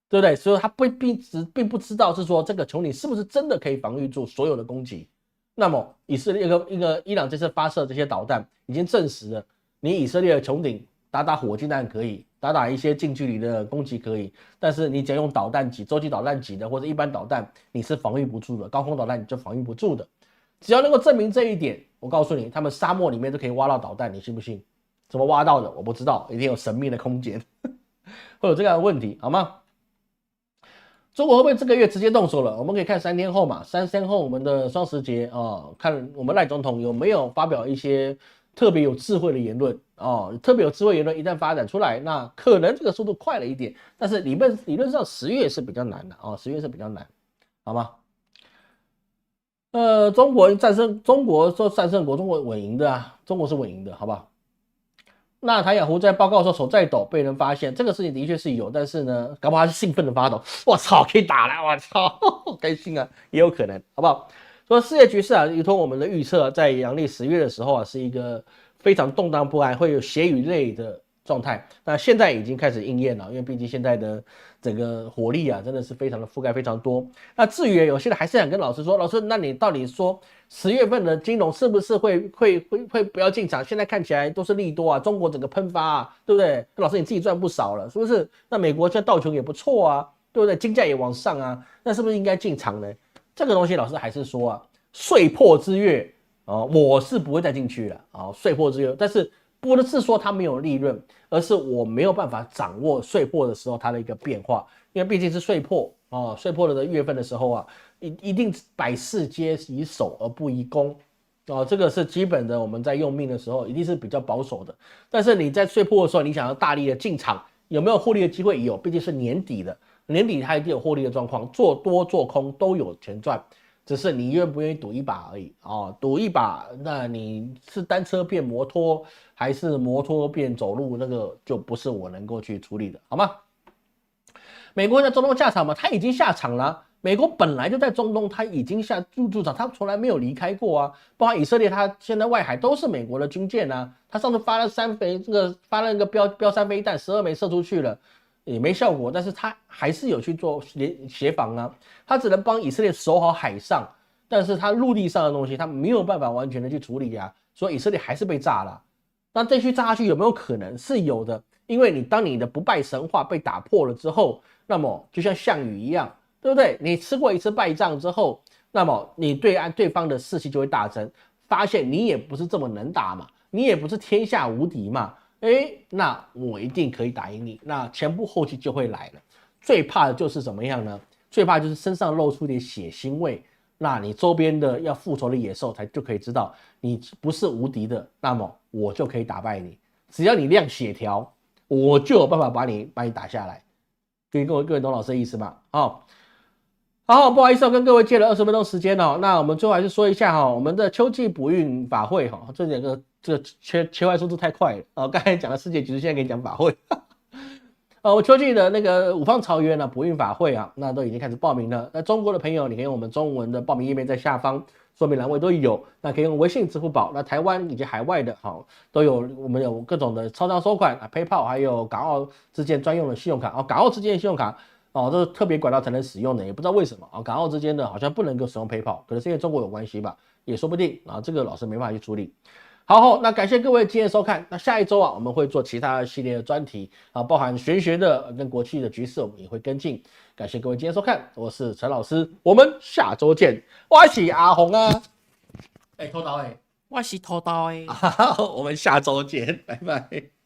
对不对？所以他并不知道是说这个穹顶是不是真的可以防御住所有的攻击。那么以色列伊朗这次发射这些导弹，已经证实了，你以色列的穹顶打火箭弹可以，打一些近距离的攻击可以，但是你只要用导弹级、洲际导弹级的或者一般导弹，你是防御不住的，高空导弹你就防御不住的。只要能够证明这一点，我告诉你，他们沙漠里面都可以挖到导弹，你信不信？怎么挖到的？我不知道，一定有神秘的空间，会有这样的问题，好吗？中国会不会这个月直接动手了？我们可以看3天后嘛，3天后我们的双十节看我们赖总统有没有发表一些特别有智慧的言论特别有智慧言论一旦发展出来，那可能这个速度快了一点，但是理论上10月是比较难的10月是比较难，好吗？中国说战胜国，中国稳赢的啊，中国是稳赢的，好不好？纳坦雅胡在报告说手在抖，被人发现，这个事情的确是有，但是呢，搞不好他是兴奋的发抖，我操，可以打了，我操，开心啊，也有可能，好不好？说世界局势如同我们的预测，在阳历10月的时候是一个非常动荡不安，会有血与泪的状态。那现在已经开始应验了，因为毕竟现在的整个火力啊，真的是非常的覆盖非常多。那至于有些人还是想跟老师说，老师，那你到底说10月份的金融是不是会不要进场？现在看起来都是利多啊，中国整个喷发啊，对不对？老师你自己赚不少了，是不是？那美国现在道琼也不错啊，对不对？金价也往上啊，那是不是应该进场呢？这个东西老师还是说啊，岁破之月我是不会再进去了啊，岁破之月，但是不是说它没有利润，而是我没有办法掌握岁破的时候它的一个变化，因为毕竟是岁破岁破了的月份的时候啊，一定百事皆以守而不宜攻这个是基本的，我们在用命的时候一定是比较保守的，但是你在岁破的时候，你想要大力的进场，有没有获利的机会？有，毕竟是年底的，年底它一定有获利的状况，做多做空都有钱赚。只是你愿不愿意赌一把而已赌一把，那你是单车变摩托，还是摩托变走路，那个就不是我能够去处理的，好吗？美国在中东下场嘛，他已经下场了。美国本来就在中东，他已经驻场，他从来没有离开过啊。包括以色列，他现在外海都是美国的军舰啊。他上次发了发了那个标3飞弹，12枚射出去了。也没效果，但是他还是有去做协防啊，他只能帮以色列守好海上，但是他陆地上的东西他没有办法完全的去处理啊，所以以色列还是被炸了。那这区炸下去有没有可能？是有的，因为当你的不败神话被打破了之后，那么就像项羽一样，对不对？你吃过一次败仗之后，那么你对方的士气就会大增，发现你也不是这么能打嘛，你也不是天下无敌嘛。那我一定可以打赢你，那前仆后继就会来了。最怕的就是怎么样呢？最怕就是身上露出点血腥味，那你周边的要复仇的野兽就可以知道你不是无敌的，那么我就可以打败你。只要你亮血条，我就有办法把你打下来。各位懂老师的意思吗？好，不好意思，跟各位借了20分钟时间那我们最后还是说一下我们的秋季补运法会这两个切换速度太快了刚才讲了世界局势，现在给你讲法会我秋季的那个五方草原补运法会那都已经开始报名了。那中国的朋友，你可以用我们中文的报名页面在下方说明栏位都有，那可以用微信、支付宝。那台湾以及海外的都有，我们有各种的超商收款PayPal， 还有港澳之间专用的信用卡港澳之间的信用卡这是特别管道才能使用的，也不知道为什么港澳之间的好像不能够使用 PayPal， 可能是因为中国有关系吧，也说不定这个老师没办法去处理。好，那感谢各位今天收看。那下一周我们会做其他系列的专题包含玄学的跟国际的局势，我们也会跟进。感谢各位今天收看，我是陈老师，我们下周见。我是阿红偷刀我是偷刀我们下周见，拜拜。